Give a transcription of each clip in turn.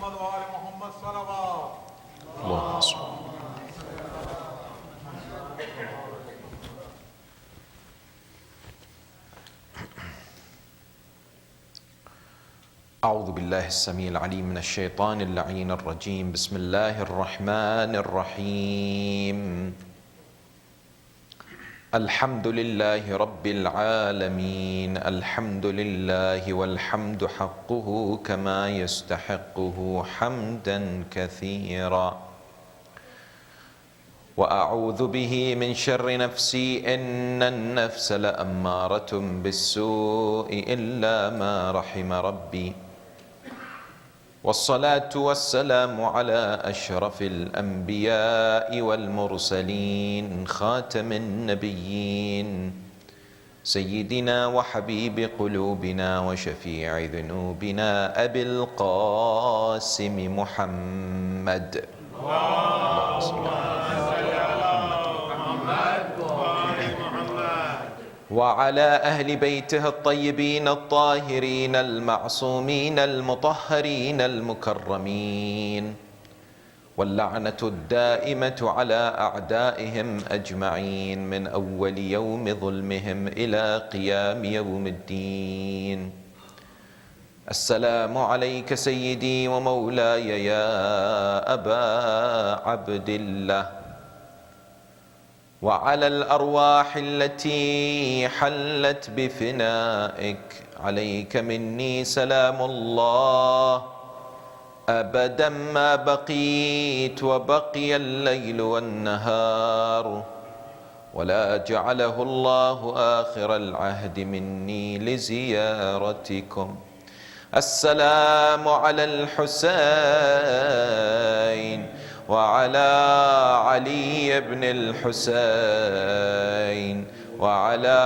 محمد وآل محمد صلوات. اللهم صل. أعوذ بالله السميع العليم من الشيطان اللعين الرجيم. بسم الله الرحمن الرحيم. الحمد لله رب العالمين. الحمد لله والحمد حقه كما يستحقه حمدا كثيرا. وأعوذ به من شر نفسي إن النفس لأمارة بالسوء إلا ما رحم ربي. والصلاة والسلام على أشرف الأنبياء والمرسلين خاتم النبيين سيدنا وحبيب قلوبنا وشفيع ذنوبنا أبي القاسم محمد. اللهم صل وعلى أهل بيته الطيبين الطاهرين المعصومين المطهرين المكرمين، واللعنة الدائمة على أعدائهم أجمعين من أول يوم ظلمهم إلى قيام يوم الدين. السلام عليك سيدي ومولاي يا أبا عبد الله، وعلى الأرواح التي حلت بفنائك. عليك مني سلام الله أبدا ما بقيت وبقي الليل والنهار، ولا جعله الله آخر العهد مني لزيارتكم. السلام على الحسين وعلى علي بن الحسين وعلى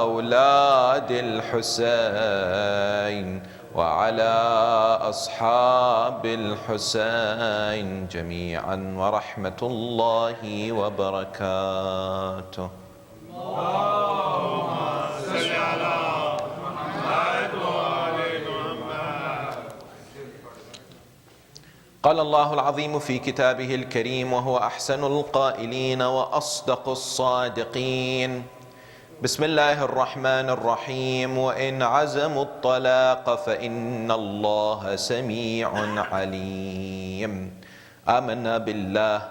أولاد الحسين وعلى أصحاب الحسين جميعا ورحمة الله وبركاته. اللهم صل على محمد وآل محمد. قال الله العظيم في كتابه الكريم وهو أحسن القائلين وأصدق الصادقين: بسم الله الرحمن الرحيم. وإن عزموا الطلاق فإن الله سميع عليم. آمنا بالله.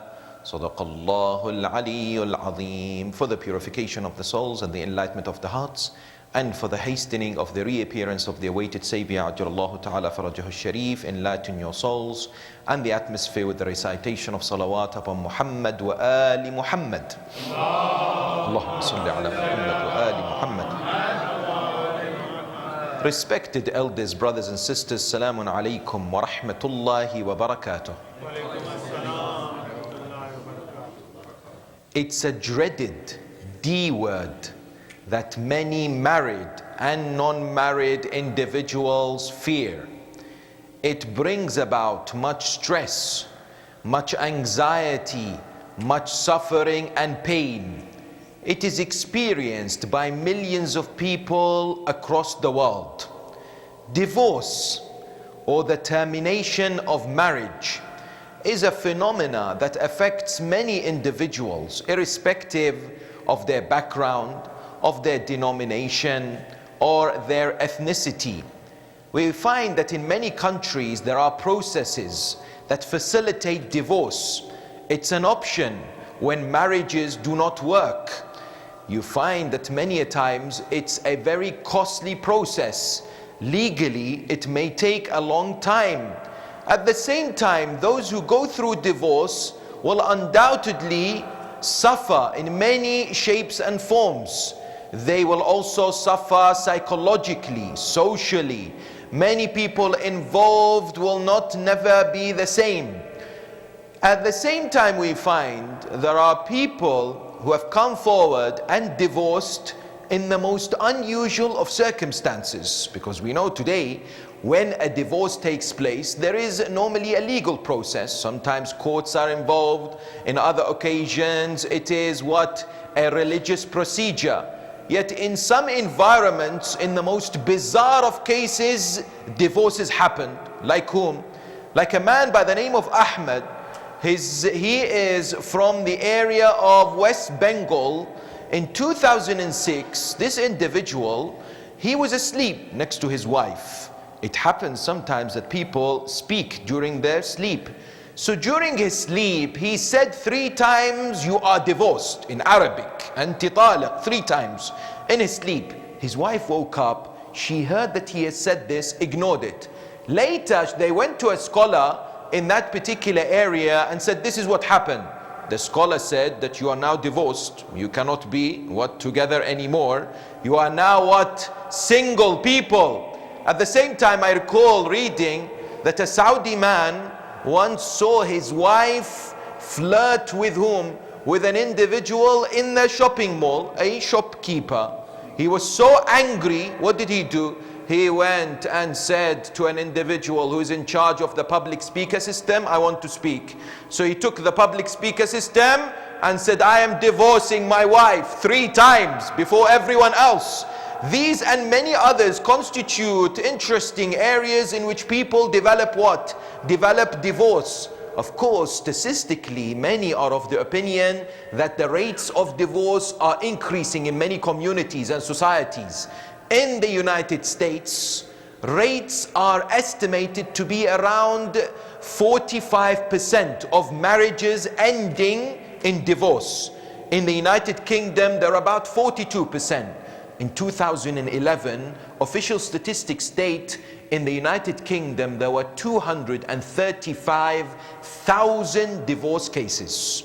صدق الله العلي العظيم. For the purification of the souls and the enlightenment of the hearts, and for the hastening of the reappearance of the awaited Savior Ajjallahu Ta'ala Farajahu Sharif, enlighten your souls and the atmosphere with the recitation of salawat upon Muhammad wa ali Muhammad. Allahumma salli ala Muhammad wa ali Muhammad. Respected elders, brothers and sisters, Salamun alaykum wa rahmatullahi wa barakatuh. It's a dreaded D word that many married and non-married individuals fear. It brings about much stress, much anxiety, much suffering and pain. It is experienced by millions of people across the world. Divorce, or the termination of marriage, is a phenomena that affects many individuals, irrespective of their background, of their denomination, or their ethnicity. We find that in many countries there are processes that facilitate divorce. It's an option when marriages do not work. You find that many a times it's a very costly process. Legally, it may take a long time. At the same time, those who go through divorce will undoubtedly suffer in many shapes and forms. They will also suffer psychologically, socially. Many people involved will never be the same. At the same time, we find there are people who have come forward and divorced in the most unusual of circumstances, because we know today when a divorce takes place, there is normally a legal process. Sometimes courts are involved. In other occasions, it is a religious procedure. Yet in some environments, in the most bizarre of cases, divorces happen. Like whom? Like a man by the name of Ahmed, he is from the area of West Bengal. In 2006, this individual, he was asleep next to his wife. It happens sometimes that people speak during their sleep. So during his sleep, he said 3 times, "You are divorced," in Arabic. "Anti talaq," 3 times in his sleep. His wife woke up. She heard that he had said this, ignored it. Later, they went to a scholar in that particular area and said, "This is what happened." The scholar said that you are now divorced. You cannot be together anymore. You are now single people. At the same time, I recall reading that a Saudi man once saw his wife flirt with whom? With an individual in the shopping mall, a shopkeeper. He was so angry. What did he do? He went and said to an individual who is in charge of the public speaker system, "I want to speak." So he took the public speaker system and said, "I am divorcing my wife," 3 times before everyone else. These and many others constitute interesting areas in which people develop what? Develop divorce. Of course, statistically, many are of the opinion that the rates of divorce are increasing in many communities and societies. In the United States, rates are estimated to be around 45% of marriages ending in divorce. In the United Kingdom, they're about 42%. In 2011, official statistics state in the United Kingdom there were 235,000 divorce cases.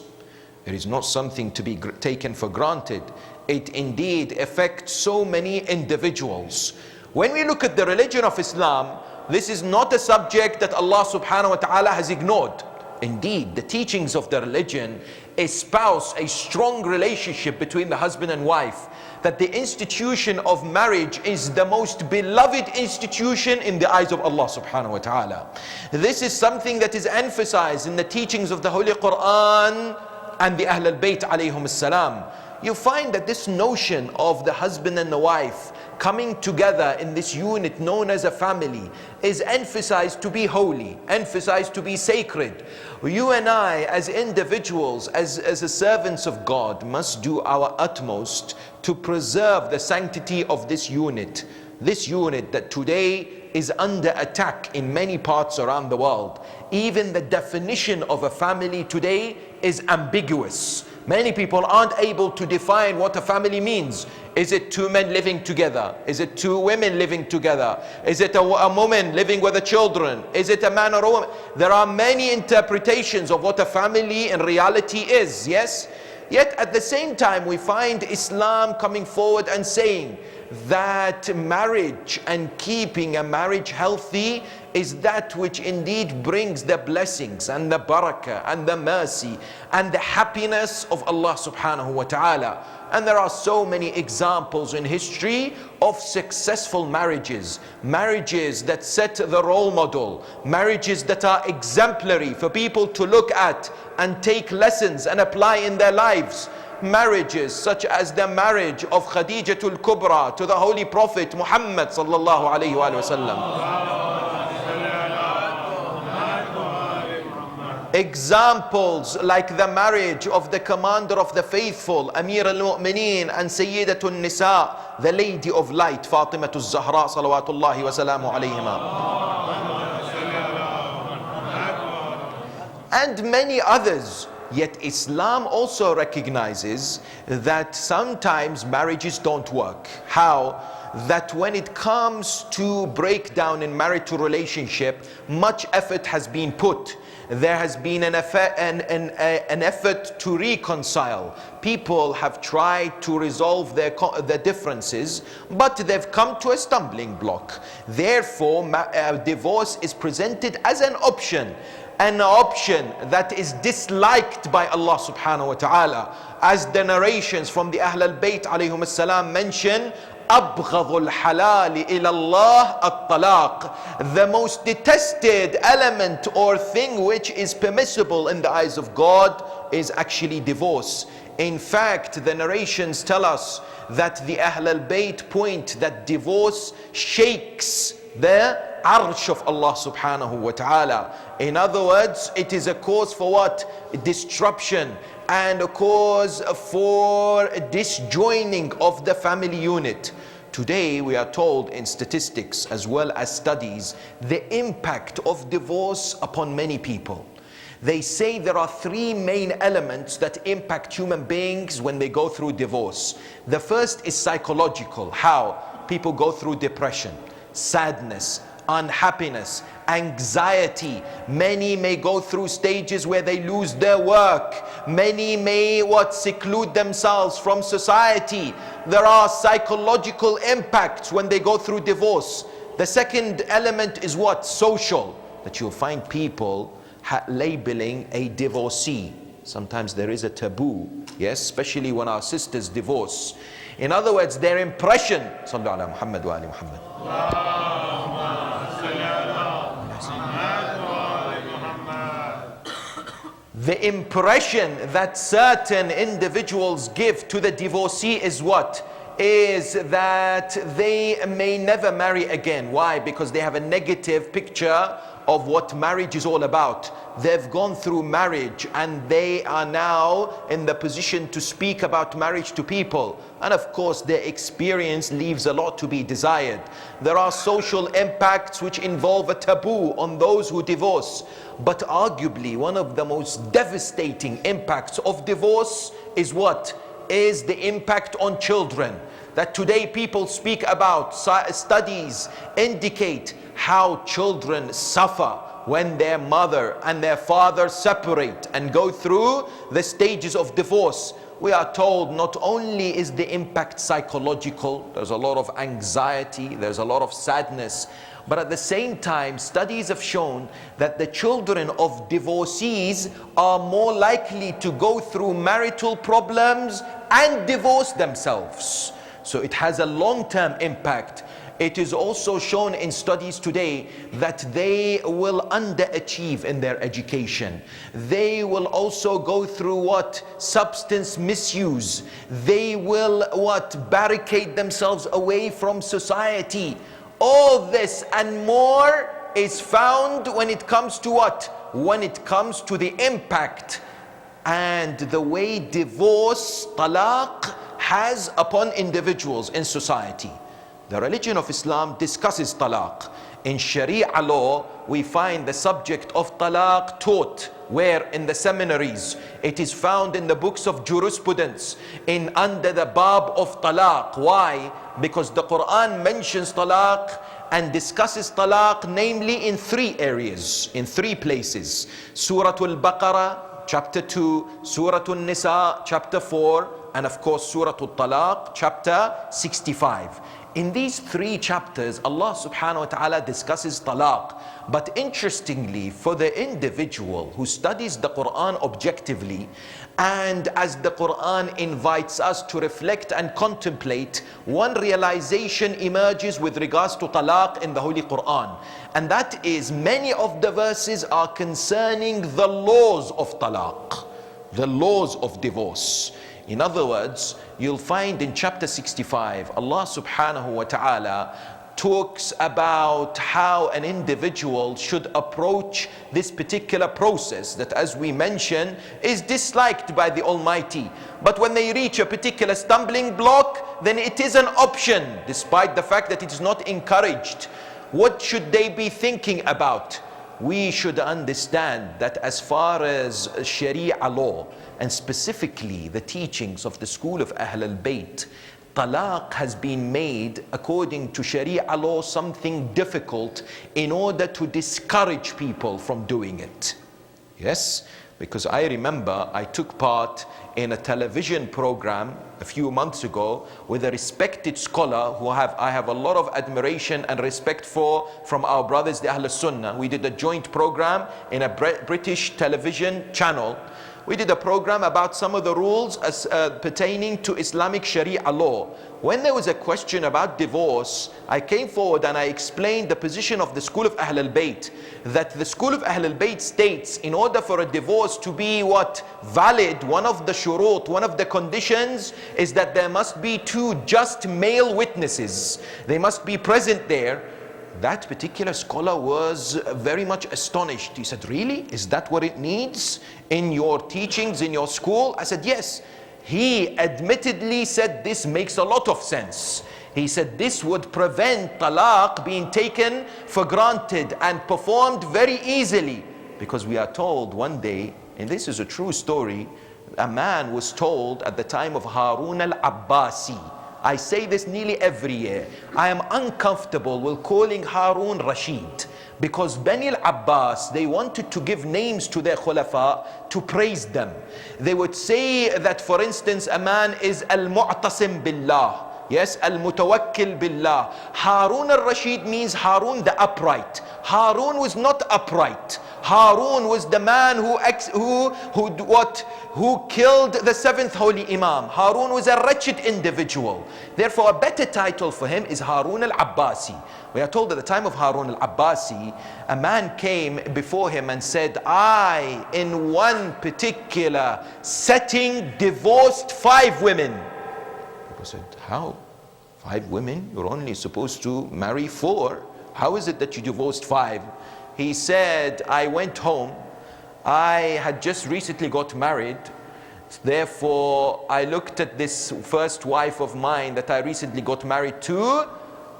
It is not something to be taken for granted. It indeed affects so many individuals. When we look at the religion of Islam, this is not a subject that Allah subhanahu wa ta'ala has ignored. Indeed, the teachings of the religion espouse a strong relationship between the husband and wife, that the institution of marriage is the most beloved institution in the eyes of Allah subhanahu wa ta'ala. This is something that is emphasized in the teachings of the Holy Quran and the Ahl al-Bayt alayhum as-salam. You find that this notion of the husband and the wife coming together in this unit known as a family is emphasized to be holy, emphasized to be sacred. You and I as individuals, as servants of God, must do our utmost to preserve the sanctity of this unit. This unit that today is under attack in many parts around the world. Even the definition of a family today is ambiguous. Many people aren't able to define what a family means. Is it 2 men living together? Is it 2 women living together? Is it a woman living with the children? Is it a man or a woman? There are many interpretations of what a family in reality is, yes? Yet at the same time we find Islam coming forward and saying that marriage and keeping a marriage healthy is that which indeed brings the blessings and the barakah and the mercy and the happiness of Allah subhanahu wa ta'ala. And there are so many examples in history of successful marriages, marriages that set the role model, marriages that are exemplary for people to look at and take lessons and apply in their lives. Marriages such as the marriage of Khadijatul Kubra to the Holy Prophet Muhammad sallallahu alayhi wa sallam. Examples like the marriage of the commander of the faithful, Amir al-Mu'mineen and Sayyidatul Nisa, the Lady of Light, Fatimatul Zahra salawatullahi wa salamu alayhima. And many others. Yet Islam also recognizes that sometimes marriages don't work. How? That when it comes to breakdown in marital relationship, much effort has been put. There has been an effort to reconcile. People have tried to resolve their differences, but they've come to a stumbling block. Therefore, divorce is presented as an option that is disliked by Allah subhanahu wa ta'ala. As the narrations from the Ahl al-Bayt alayhum as-salam mention, أبغض الحلال إلى الله الطلاق. The most detested element or thing which is permissible in the eyes of God is actually divorce. In fact, the narrations tell us that the Ahl al-Bayt point that divorce shakes the arsh of Allah subhanahu wa ta'ala. In other words, it is a cause for what? Disruption, and a cause for disjoining of the family unit. Today we are told in statistics as well as studies the impact of divorce upon many people. They say there are three main elements that impact human beings when they go through divorce. The first is psychological. How? People go through depression, sadness, unhappiness, anxiety. Many may go through stages where they lose their work. Many may seclude themselves from society. There are psychological impacts when they go through divorce. The second element is what? Social. That you'll find people labeling a divorcee. Sometimes there is a taboo, yes, especially when our sisters divorce. In other words, their impression. Sallu ala Muhammad wa ali Muhammad. The impression that certain individuals give to the divorcee is what? Is that they may never marry again. Why? Because they have a negative picture of what marriage is all about. They've gone through marriage and they are now in the position to speak about marriage to people. And of course their experience leaves a lot to be desired. There are social impacts which involve a taboo on those who divorce. But arguably one of the most devastating impacts of divorce is what? Is the impact on children. That today people speak about. Studies indicate how children suffer when their mother and their father separate and go through the stages of divorce. We are told not only is the impact psychological, there's a lot of anxiety, there's a lot of sadness, but at the same time studies have shown that the children of divorcees are more likely to go through marital problems and divorce themselves. So it has a long-term impact. It is also shown in studies today that they will underachieve in their education. They will also go through what? Substance misuse. They will what? Barricade themselves away from society. All this and more is found when it comes to what? When it comes to the impact and the way divorce, talaq, has upon individuals in society. The religion of Islam discusses talaq. In Sharia law, we find the subject of talaq taught. Where? In the seminaries. It is found in the books of jurisprudence, under the bab of talaq. Why? Because the Quran mentions talaq and discusses talaq, namely in three areas, in three places. Surah Al-Baqarah, chapter 2, Surah An-Nisa, chapter 4, and of course Surah Al-Talaq, chapter 65. In these three chapters, Allah subhanahu wa ta'ala discusses talaq. But interestingly, for the individual who studies the Quran objectively, and as the Quran invites us to reflect and contemplate, one realization emerges with regards to talaq in the Holy Quran. And that is, many of the verses are concerning the laws of talaq, the laws of divorce. In other words, you'll find in chapter 65, Allah subhanahu wa ta'ala talks about how an individual should approach this particular process that, as we mentioned, is disliked by the Almighty. But when they reach a particular stumbling block, then it is an option, despite the fact that it is not encouraged. What should they be thinking about? We should understand that as far as Sharia law, and specifically the teachings of the school of Ahl al-Bayt, talaq has been made according to Sharia law something difficult in order to discourage people from doing it. Yes? Because I remember I took part in a television program a few months ago with a respected scholar who I have a lot of admiration and respect for, from our brothers the Ahl Sunnah. We did a joint program in a British television channel. We did a program about some of the rules as pertaining to Islamic Sharia law. When there was a question about divorce, I came forward and I explained the position of the school of Ahl al-Bayt, that the school of Ahl al-Bayt states in order for a divorce to be valid, one of the shurut, one of the conditions is that there must be two just male witnesses. They must be present there. That particular scholar was very much astonished. He said, really? Is that what it needs in your teachings, in your school? I said, yes. He admittedly said, this makes a lot of sense. He said, this would prevent talaq being taken for granted and performed very easily. Because we are told one day, and this is a true story, a man was told at the time of Harun al-Abbasi. I say this nearly every year. I am uncomfortable with calling Harun Rashid, because Bani al-Abbas, they wanted to give names to their khulafa to praise them. They would say that, for instance, a man is al-Mu'tasim billah. Yes, al-Mutawakkil billah. Harun al-Rashid means Harun the upright. Harun was not upright. Harun was the man who killed the seventh holy Imam. Harun was a wretched individual. Therefore, a better title for him is Harun al-Abbasi. We are told at the time of Harun al-Abbasi, a man came before him and said, I, in one particular setting, divorced 5 women. People said, how? 5 women? You're only supposed to marry 4. How is it that you divorced 5? He said, I went home. I had just recently got married. Therefore, I looked at this first wife of mine that I recently got married to,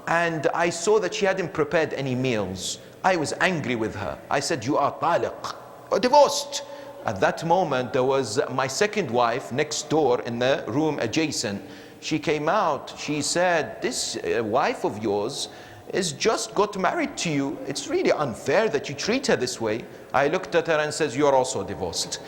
and I saw that she hadn't prepared any meals. I was angry with her. I said, you are taliq, or divorced. At that moment, there was my second wife next door in the room adjacent. She came out. She said, this wife of yours is just got married to you. It's really unfair that you treat her this way. I looked at her and says, you're also divorced.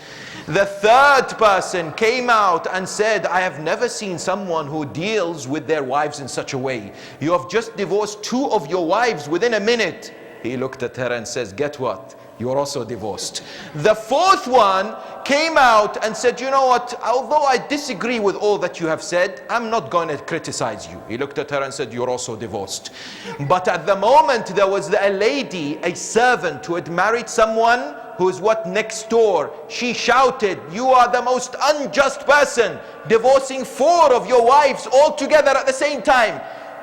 The third person came out and said, I have never seen someone who deals with their wives in such a way. You have just divorced 2 of your wives within a minute. He looked at her and says, get what? You're also divorced. The fourth one came out and said, you know what, although I disagree with all that you have said, I'm not going to criticize you. He looked at her and said, you're also divorced. But at the moment, there was a lady, a servant who had married someone who is next door. She shouted, you are the most unjust person, divorcing 4 of your wives all together at the same time.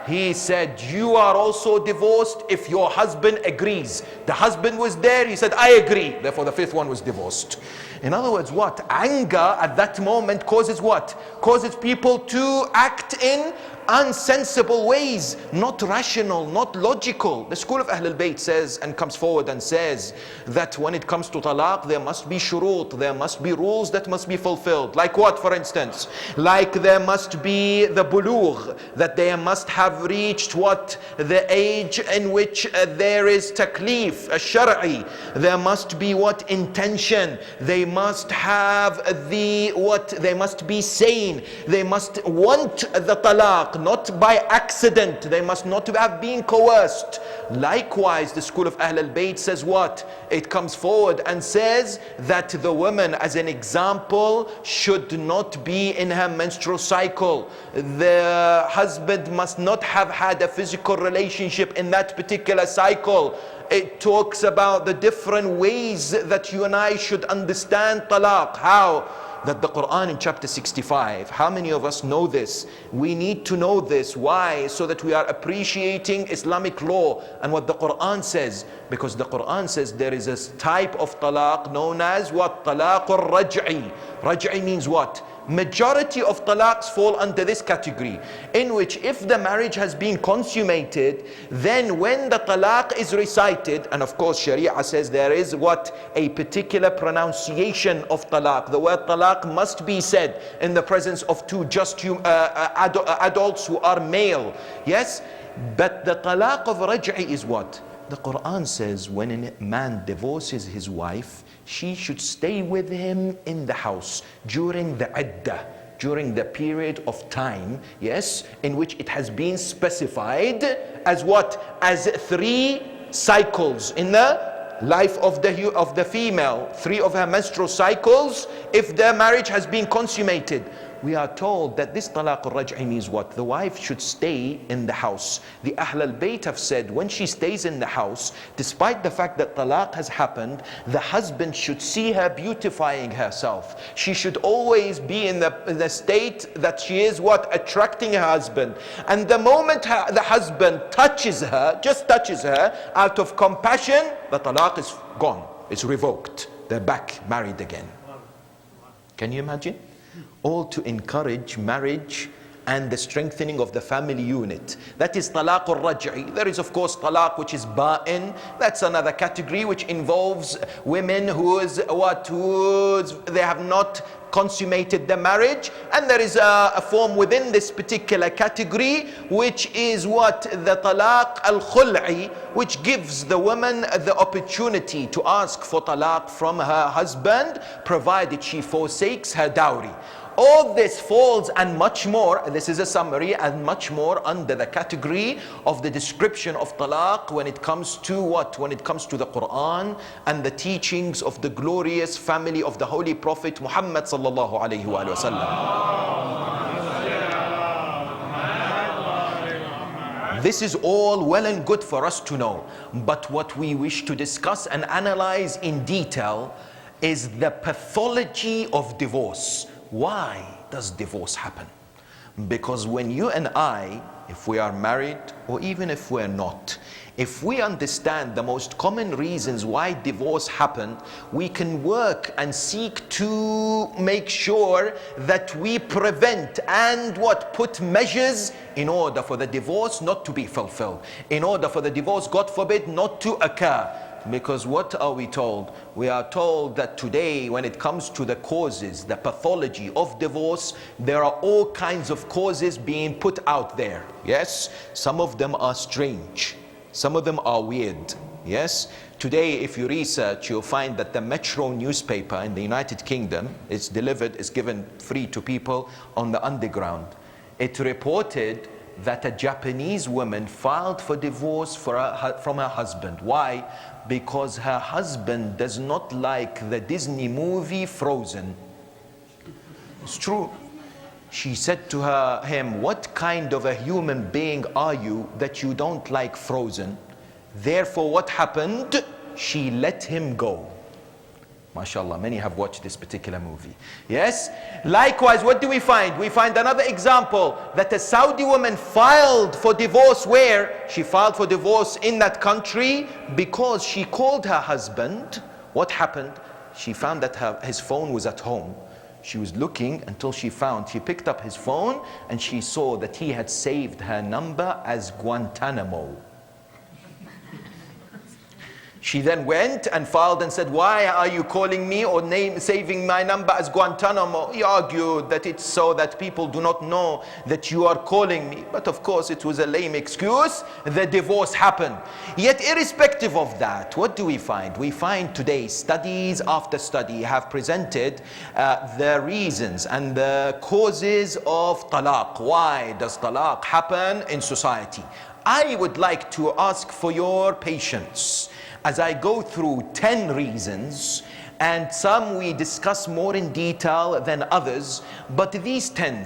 He said, you are also divorced if your husband agrees. The husband was there, he said, I agree. Therefore, the 5th one was divorced. In other words, what? Anger at that moment causes what? Causes people to act in unsensible ways, not rational, not logical. The school of Ahlul Bayt says and comes forward and says that when it comes to talaq, there must be shurut, there must be rules that must be fulfilled. Like what, for instance? Like there must be the bulugh, that they must have reached what? The age in which there is taklif, shari. There must be what? Intention. They must have the what? They must be sane. They must want the talaq, not by accident. They must not have been coerced. Likewise, the school of Ahl al-Bayt says what? It comes forward and says that the woman, as an example, should not be in her menstrual cycle. The husband must not have had a physical relationship in that particular cycle. It talks about the different ways that you and I should understand talaq. How? That the Quran in chapter 65, how many of us know this? We need to know this. Why? So that we are appreciating Islamic law and what the Quran says. Because the Quran says there is a type of talaq known as what? Talaq al-raj'i. Raj'i means what? Majority of talaqs fall under this category, in which if the marriage has been consummated, then when the talaq is recited, and of course Sharia says there is what? A particular pronunciation of talaq. The word talaq must be said in the presence of 2 just adults who are male. Yes? But the talaq of raj'i is what? The Quran says when a man divorces his wife, she should stay with him in the house during the iddah, during the period of time, yes, in which it has been specified as what? As 3 cycles in the life of the female, 3 of her menstrual cycles, if their marriage has been consummated. we are told that this talaq al-raj'i means what? The wife should stay in the house. The Ahl al-Bayt have said when she stays in the house, despite the fact that talaq has happened, the husband should see her beautifying herself. She should always be in the state that she is what? Attracting her husband. And the moment the husband touches her, just touches her, out of compassion, the talaq is gone. It's revoked. They're back married again. Can you imagine? All to encourage marriage and the strengthening of the family unit. That is talaq al-raj'i. There is of course talaq which is ba'in. That's another category which involves women whose they have not consummated the marriage. And there is a form within this particular category which is what? The talaq al-khul'i, which gives the woman the opportunity to ask for talaq from her husband, provided she forsakes her dowry. All this falls and much more, this is a summary, and much more under the category of the description of talaq when it comes to what? When it comes to the Quran and the teachings of the glorious family of the Holy Prophet Muhammad sallallahu alayhi wa sallam. This is all well and good for us to know, but what we wish to discuss and analyze in detail is the pathology of divorce. Why does divorce happen? Because when you and I, if we are married or even if we're not, if we understand the most common reasons why divorce happen, we can work and seek to make sure that we prevent and put measures in order for the divorce not to be fulfilled, in order for the divorce, God forbid, not to occur. Because what are we told? We are told that today when it comes to the causes, the pathology of divorce, there are all kinds of causes being put out there. Yes, some of them are strange. Some of them are weird. Yes, today if you research, you'll find that the Metro newspaper in the United Kingdom, it's given free to people on the underground. It reported that a Japanese woman filed for divorce from her husband. Why? Because her husband does not like the Disney movie Frozen. It's true. She said to him, what kind of a human being are you that you don't like Frozen? Therefore, what happened? She let him go. MashaAllah, many have watched this particular movie. Yes? Likewise, what do we find? We find another example that a Saudi woman filed for divorce. Where? She filed for divorce in that country because she called her husband. What happened? She found that his phone was at home. She was looking until she picked up his phone and she saw that he had saved her number as Guantanamo. She then went and filed and said, why are you calling me or saving my number as Guantanamo? He argued that it's so that people do not know that you are calling me. But of course it was a lame excuse. The divorce happened. Yet irrespective of that, what do we find? We find today studies after study have presented the reasons and the causes of talaq. Why does talaq happen in society? I would like to ask for your patience as I go through 10 reasons, and some we discuss more in detail than others, but these 10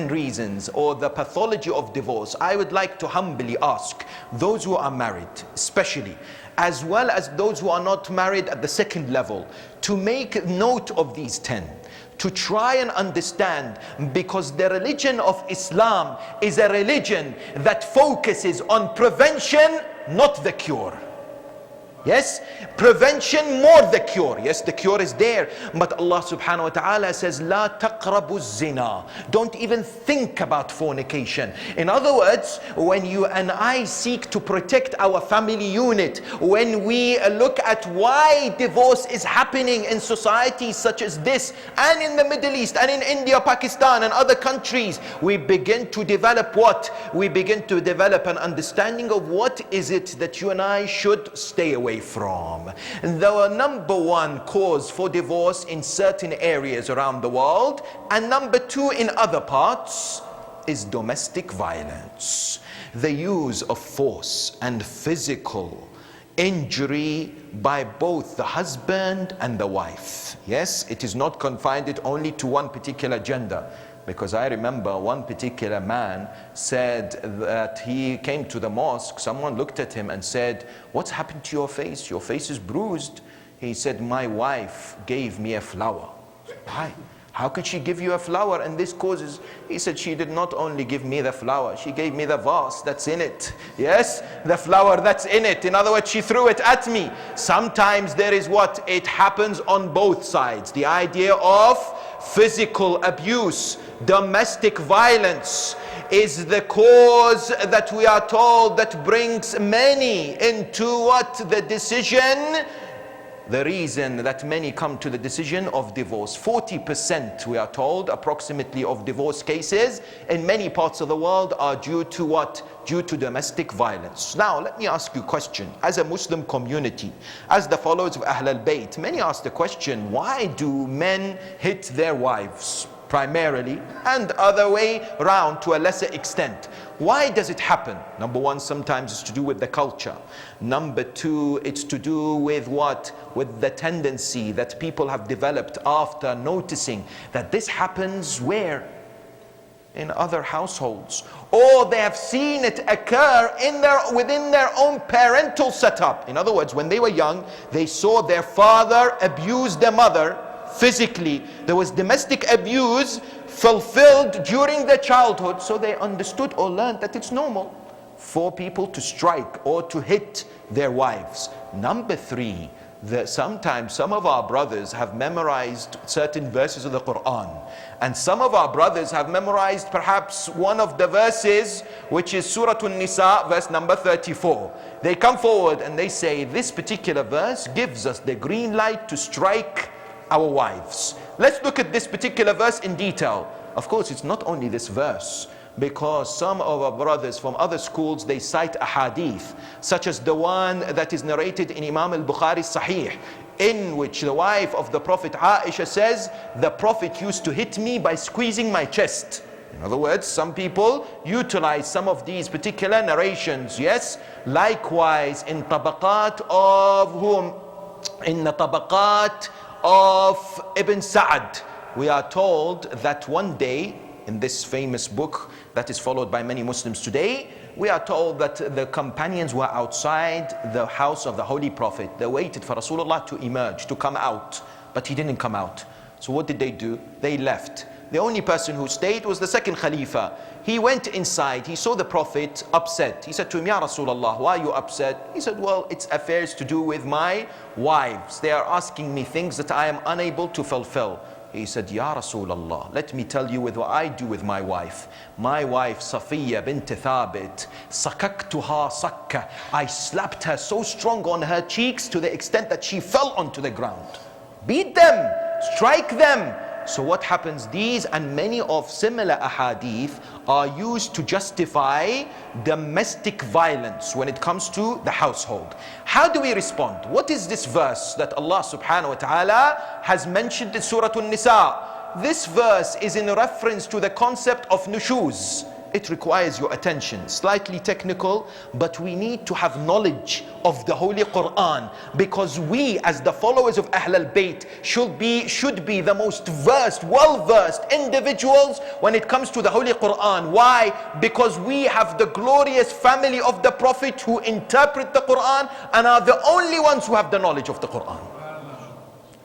reasons or the pathology of divorce, I would like to humbly ask those who are married especially, as well as those who are not married at the second level, to make note of these 10. To try and understand, because the religion of Islam is a religion that focuses on prevention, not the cure. Yes, prevention more the cure. Yes, the cure is there, but Allah subhanahu wa ta'ala says, La taqrabu zina. Don't even think about fornication. In other words, when you and I seek to protect our family unit, when we look at why divorce is happening in societies such as this, and in the Middle East, and in India, Pakistan, and other countries, we begin to develop what? We begin to develop an understanding of what is it that you and I should stay away from. The number one cause for divorce in certain areas around the world, and number two in other parts, is domestic violence. The use of force and physical injury by both the husband and the wife. Yes, it is not confined only to one particular gender. Because I remember one particular man said that he came to the mosque, someone looked at him and said, "What's happened to your face? Your face is bruised." He said, "My wife gave me a flower." Why? How could she give you a flower and this causes? He said, "She did not only give me the flower, she gave me the vase that's in it." Yes, the flower that's in it. In other words, she threw it at me. Sometimes there is what? It happens on both sides. The idea of physical abuse, domestic violence is the cause that we are told that brings many into what? The decision. The reason that many come to the decision of divorce. 40%, we are told, approximately, of divorce cases in many parts of the world are due to what? Due to domestic violence. Now, let me ask you a question. As a Muslim community, as the followers of Ahl al-Bayt, many ask the question, why do men hit their wives? Primarily, and other way round to a lesser extent. Why does it happen? Number one, sometimes it's to do with the culture. Number two, it's to do with what? With the tendency that people have developed after noticing that this happens where? In other households. Or they have seen it occur within their own parental setup. In other words, when they were young, they saw their father abuse their mother physically. There was domestic abuse fulfilled during their childhood, so they understood or learned that it's normal for people to strike or to hit their wives. Number three, sometimes some of our brothers have memorized certain verses of the Quran, and some of our brothers have memorized perhaps one of the verses, which is Surah An-Nisa, verse number 34. They come forward and they say, this particular verse gives us the green light to strike our wives. Let's look at this particular verse in detail. Of course, it's not only this verse, because some of our brothers from other schools, they cite a hadith, such as the one that is narrated in Imam al-Bukhari's Sahih, in which the wife of the Prophet Aisha says, the Prophet used to hit me by squeezing my chest. In other words, some people utilize some of these particular narrations. Yes, likewise in tabaqat of whom? In the tabaqat of Ibn Sa'd, we are told that one day, in this famous book that is followed by many Muslims today, we are told that the companions were outside the house of the Holy Prophet. They waited for Rasulullah to emerge, to come out, but he didn't come out. So what did they do? They left. The only person who stayed was the second Khalifa. He went inside, he saw the Prophet upset. He said to him, "Ya Rasulullah, why are you upset?" He said, "Well, it's affairs to do with my wives. They are asking me things that I am unable to fulfill." He said, "Ya Rasulullah, let me tell you with what I do with my wife. My wife, Safiya bint Thabit, sakaktuha sakka. I slapped her so strong on her cheeks to the extent that she fell onto the ground." Beat them, strike them. So what happens? These and many of similar ahadith are used to justify domestic violence when it comes to the household. How do we respond? What is this verse that Allah subhanahu wa ta'ala has mentioned in Surah An-Nisa? This verse is in reference to the concept of nushuz. It requires your attention, slightly technical, but we need to have knowledge of the Holy Quran, because we as the followers of Ahl al-Bayt should be the most versed, well-versed individuals when it comes to the Holy Quran. Why? Because we have the glorious family of the Prophet who interpret the Quran and are the only ones who have the knowledge of the Quran.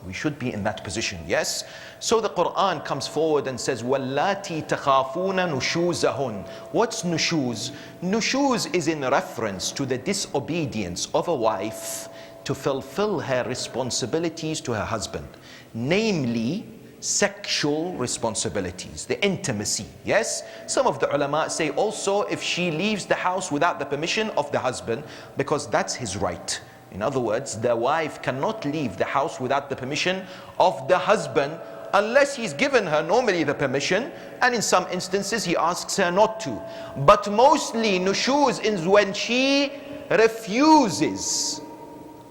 We should be in that position, yes? So the Quran comes forward and says, وَاللَّاتِي تَخَافُونَ نُشُوزَهُنْ. What's nushuz? Nushuz is in reference to the disobedience of a wife to fulfill her responsibilities to her husband. Namely, sexual responsibilities, the intimacy, yes? Some of the ulama say also if she leaves the house without the permission of the husband, because that's his right. In other words, the wife cannot leave the house without the permission of the husband unless he's given her normally the permission, and in some instances he asks her not to. But mostly nushuz is when she refuses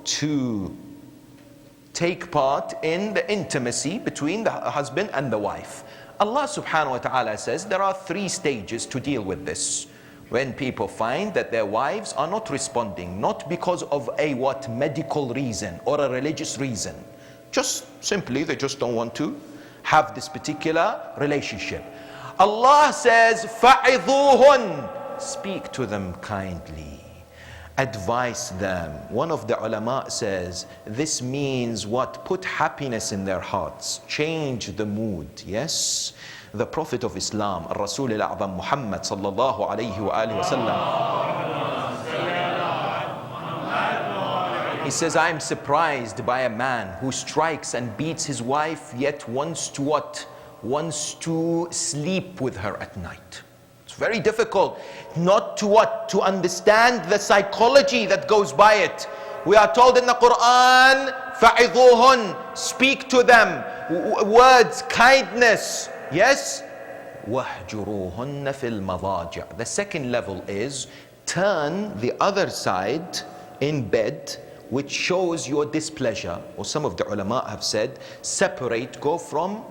to take part in the intimacy between the husband and the wife. Allah subhanahu wa ta'ala says there are 3 stages to deal with this. When people find that their wives are not responding, not because of a medical reason or a religious reason, just simply they just don't want to have this particular relationship. Allah says, فَعِظُوهُنْ, speak to them kindly, advise them. One of the ulama says, this means what? Put happiness in their hearts, change the mood. Yes? The Prophet of Islam, Rasul al-A'zam Muhammad sallallahu alayhi wa alihi wa sallam, he says, I am surprised by a man who strikes and beats his wife, yet wants to what? Wants to sleep with her at night. It's very difficult not to what? To understand the psychology that goes by it. We are told in the Quran, فَعِظُوهُنْ, speak to them, words, kindness. Yes? وَهْجُرُوهُنَّ فِي الْمَضَاجِعِ. The second level is turn the other side in bed, which shows your displeasure. Or some of the ulama have said, separate, go from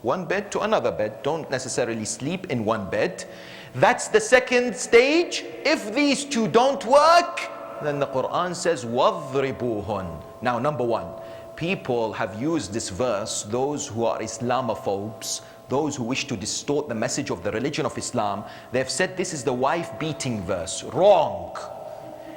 one bed to another bed. Don't necessarily sleep in one bed. That's the second stage. If these two don't work, then the Quran says, وَضْرِبُوهُنْ. Now, number one, people have used this verse, those who are Islamophobes, those who wish to distort the message of the religion of Islam, they've said this is the wife beating verse. Wrong.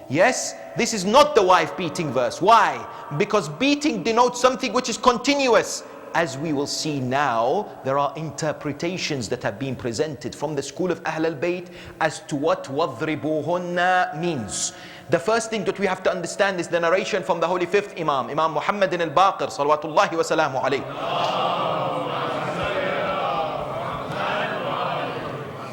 Yes, this is not the wife beating verse. Why? Because beating denotes something which is continuous. As we will see now, there are interpretations that have been presented from the school of Ahl al-Bayt as to what وَضْرِبُوهُنَّ means. The first thing that we have to understand is the narration from the holy fifth Imam, Imam Muhammad al-Baqir, salawatullahi wa salamu alayhi.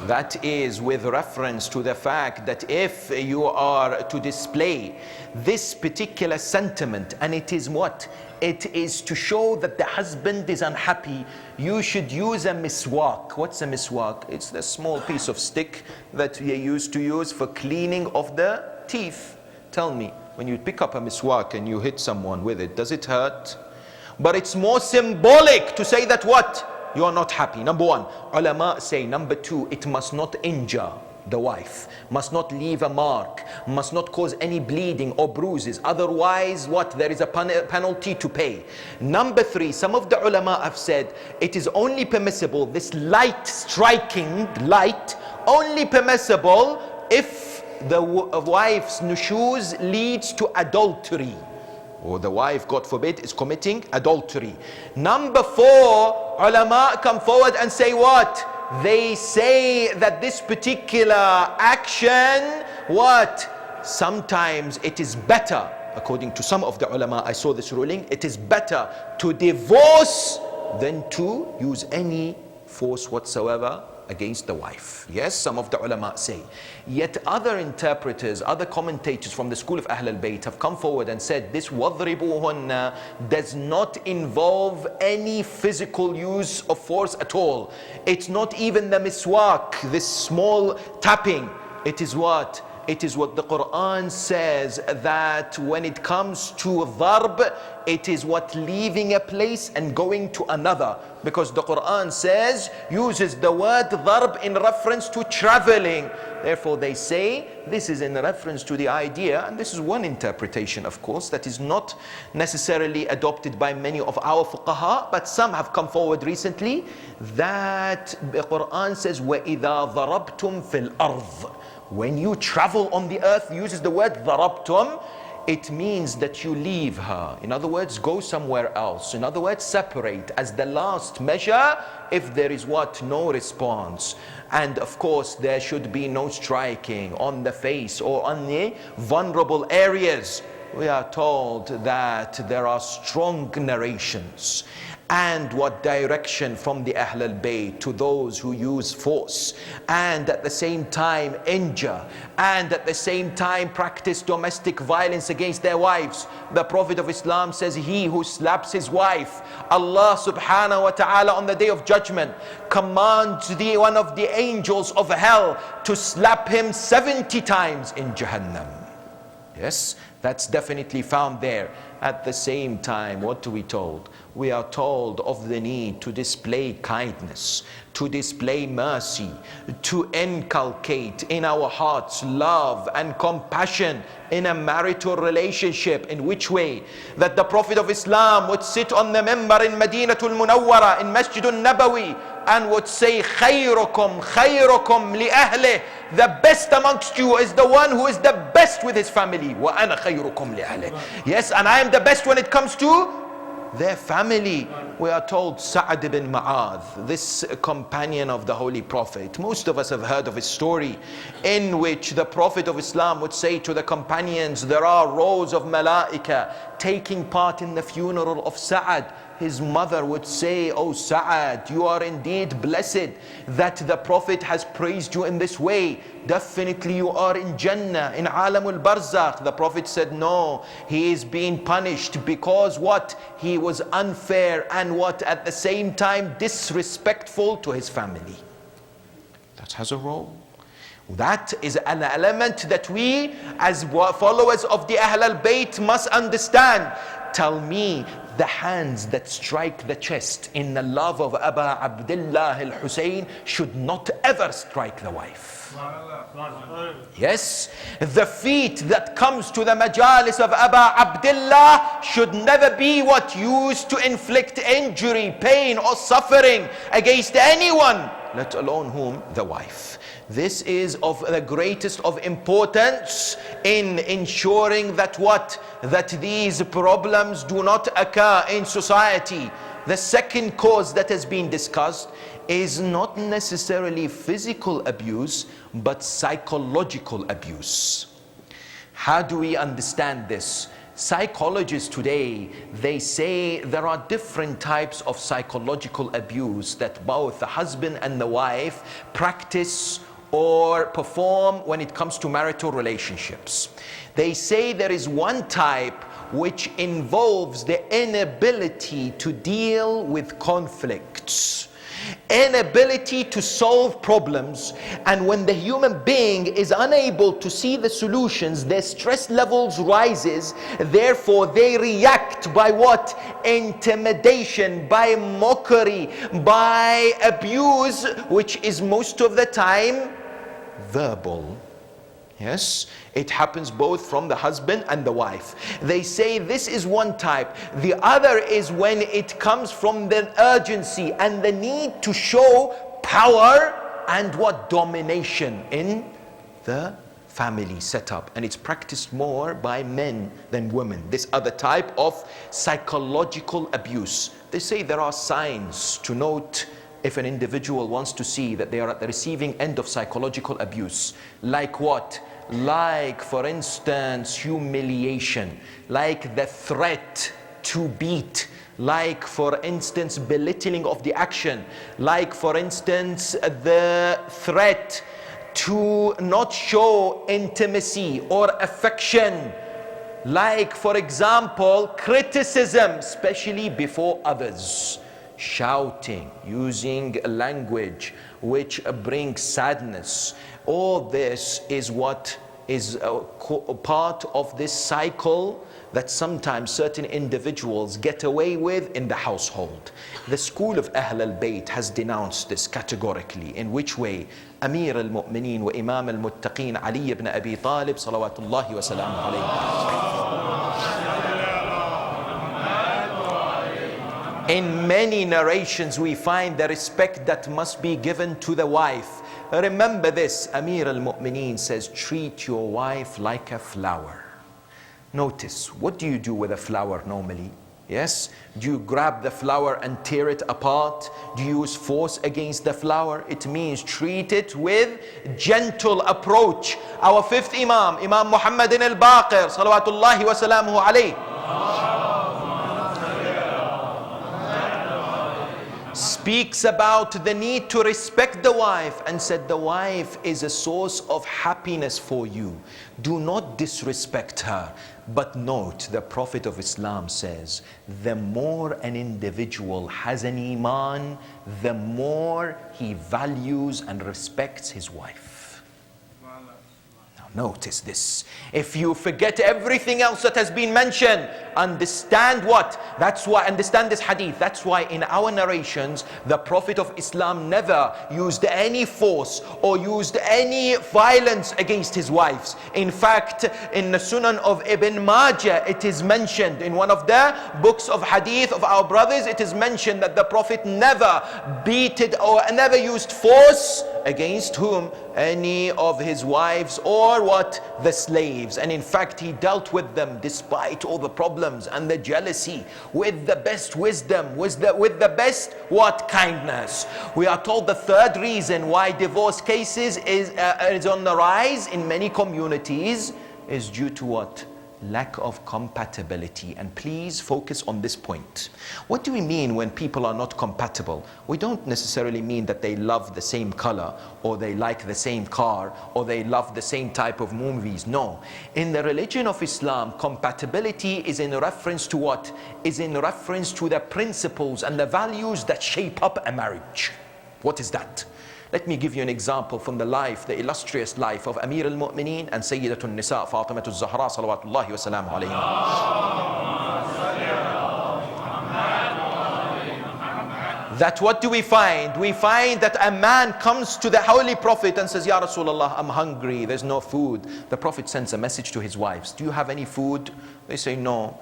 That is with reference to the fact that if you are to display this particular sentiment, and it is what? It is to show that the husband is unhappy, you should use a miswak. What's a miswak? It's the small piece of stick that you used to use for cleaning of the teeth. Tell me, when you pick up a miswak and you hit someone with it, does it hurt? But it's more symbolic to say that what? You are not happy. Number one. Ulama say, number two, it must not injure the wife, must not leave a mark, must not cause any bleeding or bruises. Otherwise, what? There is a penalty to pay. Number three, some of the ulama have said it is only permissible, this light striking, light, only permissible if the wife's nushuz leads to adultery, or the wife, God forbid, is committing adultery. Number four, ulama come forward and say what? They say that this particular action, what? Sometimes it is better, according to some of the ulama, I saw this ruling, it is better to divorce than to use any force whatsoever against the wife. Yes, some of the ulama say. Yet other interpreters, other commentators from the school of Ahl al-Bayt have come forward and said this وَضْرِبُوهُنَّ does not involve any physical use of force at all. It's not even the miswak, this small tapping. It is what? It is what the Quran says, that when it comes to dharb, it is what? Leaving a place and going to another. Because the Quran says, uses the word dharb in reference to traveling. Therefore they say, this is in reference to the idea, and this is one interpretation of course, that is not necessarily adopted by many of our fuqaha, but some have come forward recently, that the Quran says, وَإِذَا ضَرَبْتُمْ فِي الْأَرْضِ. When you travel on the earth, uses the word ضَرَبْتُمْ, it means that you leave her. In other words, go somewhere else. In other words, separate as the last measure if there is what? No response. And of course, there should be no striking on the face or on the vulnerable areas. We are told that there are strong narrations and what direction from the Ahl al-Bayt to those who use force, and at the same time injure, and at the same time practice domestic violence against their wives. The Prophet of Islam says, he who slaps his wife, Allah subhanahu wa ta'ala on the day of judgment commands one of the angels of hell to slap him 70 times in Jahannam. Yes, that's definitely found there. At the same time, what are we told? We are told of the need to display kindness, to display mercy, to inculcate in our hearts love and compassion in a marital relationship. In which way? That the Prophet of Islam would sit on the mimbar in Madinatul Munawwara, in Masjidun Nabawi, and would say, خيركم خيركم لأهله. The best amongst you is the one who is the best with his family. وأنا خيركم لأهله. Yes, and I am the best when it comes to their family. We are told Sa'ad ibn Mu'adh, this companion of the Holy Prophet, most of us have heard of his story, in which the Prophet of Islam would say to the companions, there are rows of malaika taking part in the funeral of Sa'ad. His mother would say, oh Sa'ad, you are indeed blessed that the Prophet has praised you in this way. Definitely you are in Jannah, in Alamul Barzakh. The Prophet said, no, he is being punished because what? He was unfair and what? At the same time disrespectful to his family. That has a role. That is an element that we as followers of the Ahl al-Bayt must understand. Tell me, the hands that strike the chest in the love of Aba Abdullah al-Hussein should not ever strike the wife. Yes, the feet that comes to the majalis of Aba Abdullah should never be what used to inflict injury, pain or suffering against anyone, let alone whom? The wife. This is of the greatest of importance in ensuring that what? That these problems do not occur in society. The second cause that has been discussed is not necessarily physical abuse, but psychological abuse. How do we understand this? Psychologists today, they say there are different types of psychological abuse that both the husband and the wife practice or perform when it comes to marital relationships. They say there is one type which involves the inability to deal with conflicts, inability to solve problems, and when the human being is unable to see the solutions, their stress levels rises. Therefore they react by what? Intimidation, by mockery, by abuse, which is most of the time verbal. Yes, it happens both from the husband and the wife. They say this is one type. The other is when it comes from the urgency and the need to show power and what? Domination in the family setup. And it's practiced more by men than women. This other type of psychological abuse. They say there are signs to note if an individual wants to see that they are at the receiving end of psychological abuse. Like what? Like, for instance, humiliation, like the threat to beat, like, for instance, belittling of the action, like, for instance, the threat to not show intimacy or affection, like, for example, criticism, especially before others, shouting, using language which brings sadness. All this is what is part of this cycle that sometimes certain individuals get away with in the household. The school of Ahl al-Bayt has denounced this categorically. In which way? Amir al-Mu'mineen wa Imam al-Muttaqeen Ali ibn Abi Talib salawatullahi wa salamu alayhi. In many narrations we find the respect that must be given to the wife. Remember this, Amir al-Mu'mineen says, treat your wife like a flower. Notice, what do you do with a flower normally? Yes? Do you grab the flower and tear it apart? Do you use force against the flower? It means treat it with gentle approach. Our fifth Imam, Imam Muhammad al-Baqir, salawatullahi wa salamuhu alayhi, speaks about the need to respect the wife and said the wife is a source of happiness for you. Do not disrespect her. But note, the Prophet of Islam says, the more an individual has an iman, the more he values and respects his wife. Now Notice this. If you forget everything else that has been mentioned, understand what? Understand this hadith. That's why in our narrations, the Prophet of Islam never used any force or used any violence against his wives. In fact, in the Sunan of Ibn Majah, it is mentioned in one of the books of hadith of our brothers, it is mentioned that the Prophet never beated or never used force against whom? Any of his wives or what? The slaves. And in fact, he dealt with them despite all the problems and the jealousy with the best wisdom, with the best what? Kindness. We are told the third reason why divorce cases is on the rise in many communities is due to what? Lack of compatibility. And please focus on this point. What do we mean when people are not compatible? We don't necessarily mean that they love the same color or they like the same car or they love the same type of movies. No. In the religion of Islam, compatibility is in reference to what? Is in reference to the principles and the values that shape up a marriage. What is that? Let me give you an example from the life, the illustrious life of Amir al-Mu'mineen and Sayyidatun Nisa, Fatimah al-Zahra, salawatullahi wa salamu alayhi. That what do we find? We find that a man comes to the Holy Prophet and says, Ya Rasulullah, I'm hungry, there's no food. The Prophet sends a message to his wives. Do you have any food? They say, no.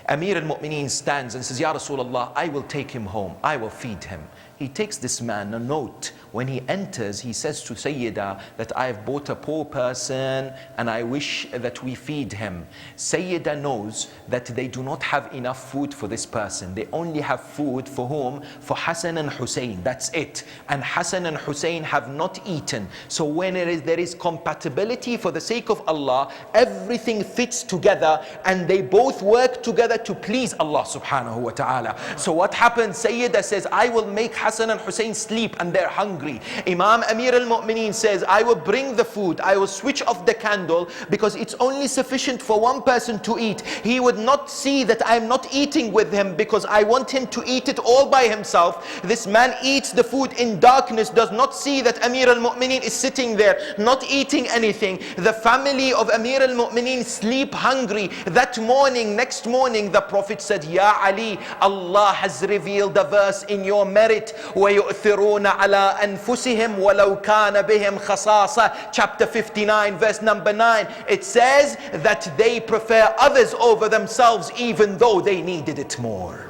Amir al-Mu'mineen stands and says, Ya Rasulullah, I will take him home. I will feed him. He takes this man a note. When he enters, he says to Sayyidah that I have bought a poor person and I wish that we feed him. Sayyidah knows that they do not have enough food for this person. They only have food for whom? For Hassan and Hussein. That's it. And Hassan and Hussein have not eaten. So when there is compatibility for the sake of Allah, everything fits together and they both work together to please Allah subhanahu wa ta'ala. So what happens? Sayyidah says, I will make Hassan and Hussein sleep and they're hungry. Imam Amir al-Mu'mineen says, I will bring the food, I will switch off the candle because it's only sufficient for one person to eat. He would not see that I'm not eating with him because I want him to eat it all by himself. This man eats the food in darkness, does not see that Amir al-Mu'mineen is sitting there, not eating anything. The family of Amir al-Mu'mineen sleep hungry. That morning, next morning, the Prophet said, Ya Ali, Allah has revealed a verse in your merit, وَيُؤْثِرُونَ عَلَىٰ أَنفُسِهِمْ وَلَوْ كَانَ بِهِمْ خَصَاصَةٌ. Chapter 59, verse number 9. It says that they prefer others over themselves even though they needed it more.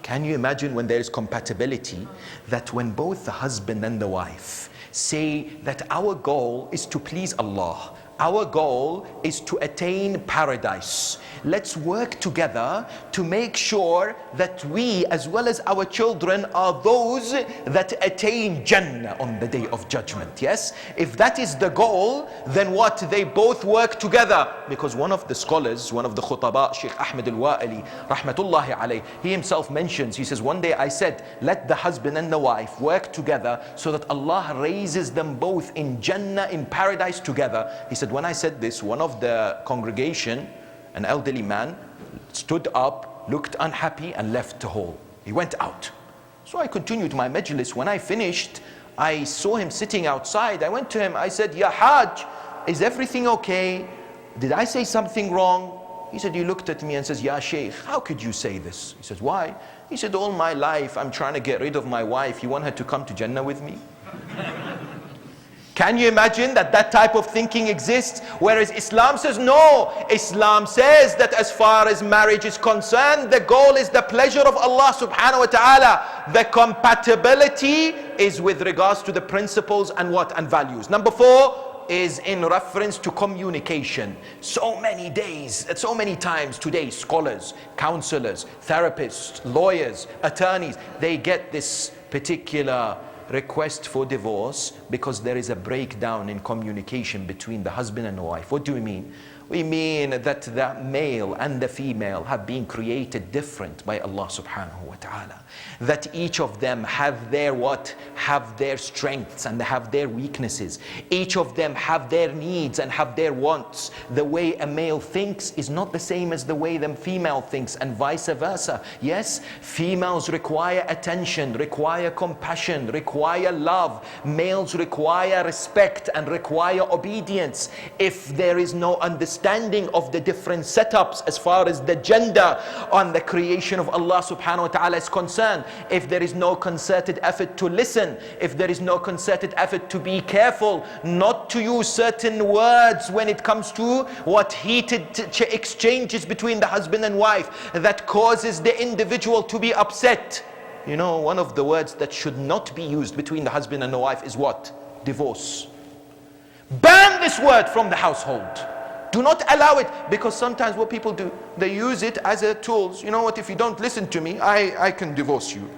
Can you imagine when there is compatibility, that when both the husband and the wife say that our goal is to please Allah, our goal is to attain paradise. Let's work together to make sure that we as well as our children are those that attain Jannah on the day of judgment. Yes? If that is the goal, then what? They both work together. Because one of the scholars, one of the khutaba, Sheikh Ahmed al-Wa'ili, rahmatullahi alayh, he himself mentions, he says, one day I said, let the husband and the wife work together so that Allah raises them both in Jannah, in paradise together. He said, when I said this, one of the congregation, an elderly man, stood up, looked unhappy and left the hall. He went out. So I continued my majlis. When I finished, I saw him sitting outside. I went to him, I said, Ya Hajj, is everything okay? Did I say something wrong? He said, he looked at me and says, Ya Shaykh, how could you say this? He said, why? He said, all my life I'm trying to get rid of my wife. You want her to come to Jannah with me? Can you imagine that that type of thinking exists? Whereas Islam says no. Islam says that as far as marriage is concerned, the goal is the pleasure of Allah subhanahu wa ta'ala. The compatibility is with regards to the principles and what? And values. Number 4 is in reference to communication. So many days, so many times today, scholars, counselors, therapists, lawyers, attorneys, they get this particular request for divorce because there is a breakdown in communication between the husband and the wife. What do we mean? We mean that the male and the female have been created different by Allah subhanahu wa ta'ala. That each of them have their what? Have their strengths and have their weaknesses. Each of them have their needs and have their wants. The way a male thinks is not the same as the way the female thinks, and vice versa. Yes, females require attention, require compassion, require love. Males require respect and require obedience. If there is no understanding of the different setups as far as the gender on the creation of Allah subhanahu wa ta'ala is concerned, if there is no concerted effort to listen, if there is no concerted effort to be careful not to use certain words when it comes to what heated exchanges between the husband and wife that causes the individual to be upset. You know, one of the words that should not be used between the husband and the wife is what? Divorce. Ban this word from the household. Do not allow it, because sometimes what people do, they use it as a tool. You know what, if you don't listen to me, I can divorce you.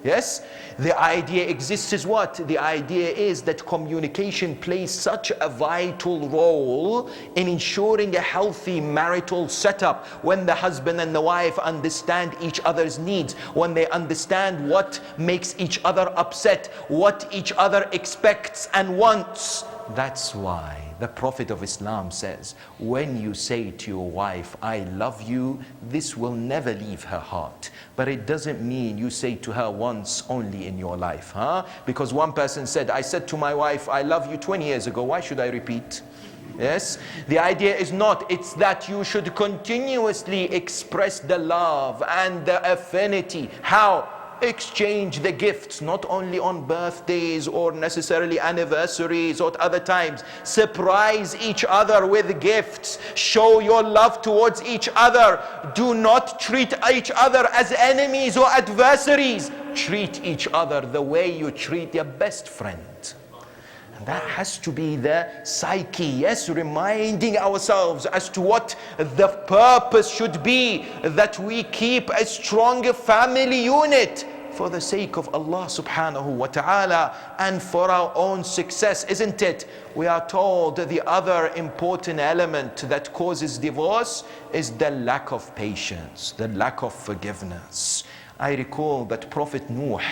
Yes? The idea exists is what? The idea is that communication plays such a vital role in ensuring a healthy marital setup when the husband and the wife understand each other's needs, when they understand what makes each other upset, what each other expects and wants. That's why the Prophet of Islam says, when you say to your wife, I love you, this will never leave her heart. But it doesn't mean you say to her once only in your life. Because one person said, I said to my wife, I love you 20 years ago, why should I repeat? Yes, the idea is not, it's that you should continuously express the love and the affinity. How? Exchange the gifts, not only on birthdays or necessarily anniversaries or at other times. Surprise each other with gifts. Show your love towards each other. Do not treat each other as enemies or adversaries. Treat each other the way you treat your best friend. And that has to be the psyche, yes, reminding ourselves as to what the purpose should be, that we keep a strong family unit for the sake of Allah subhanahu wa ta'ala and for our own success, isn't it? We are told that the other important element that causes divorce is the lack of patience, the lack of forgiveness. I recall that Prophet Nuh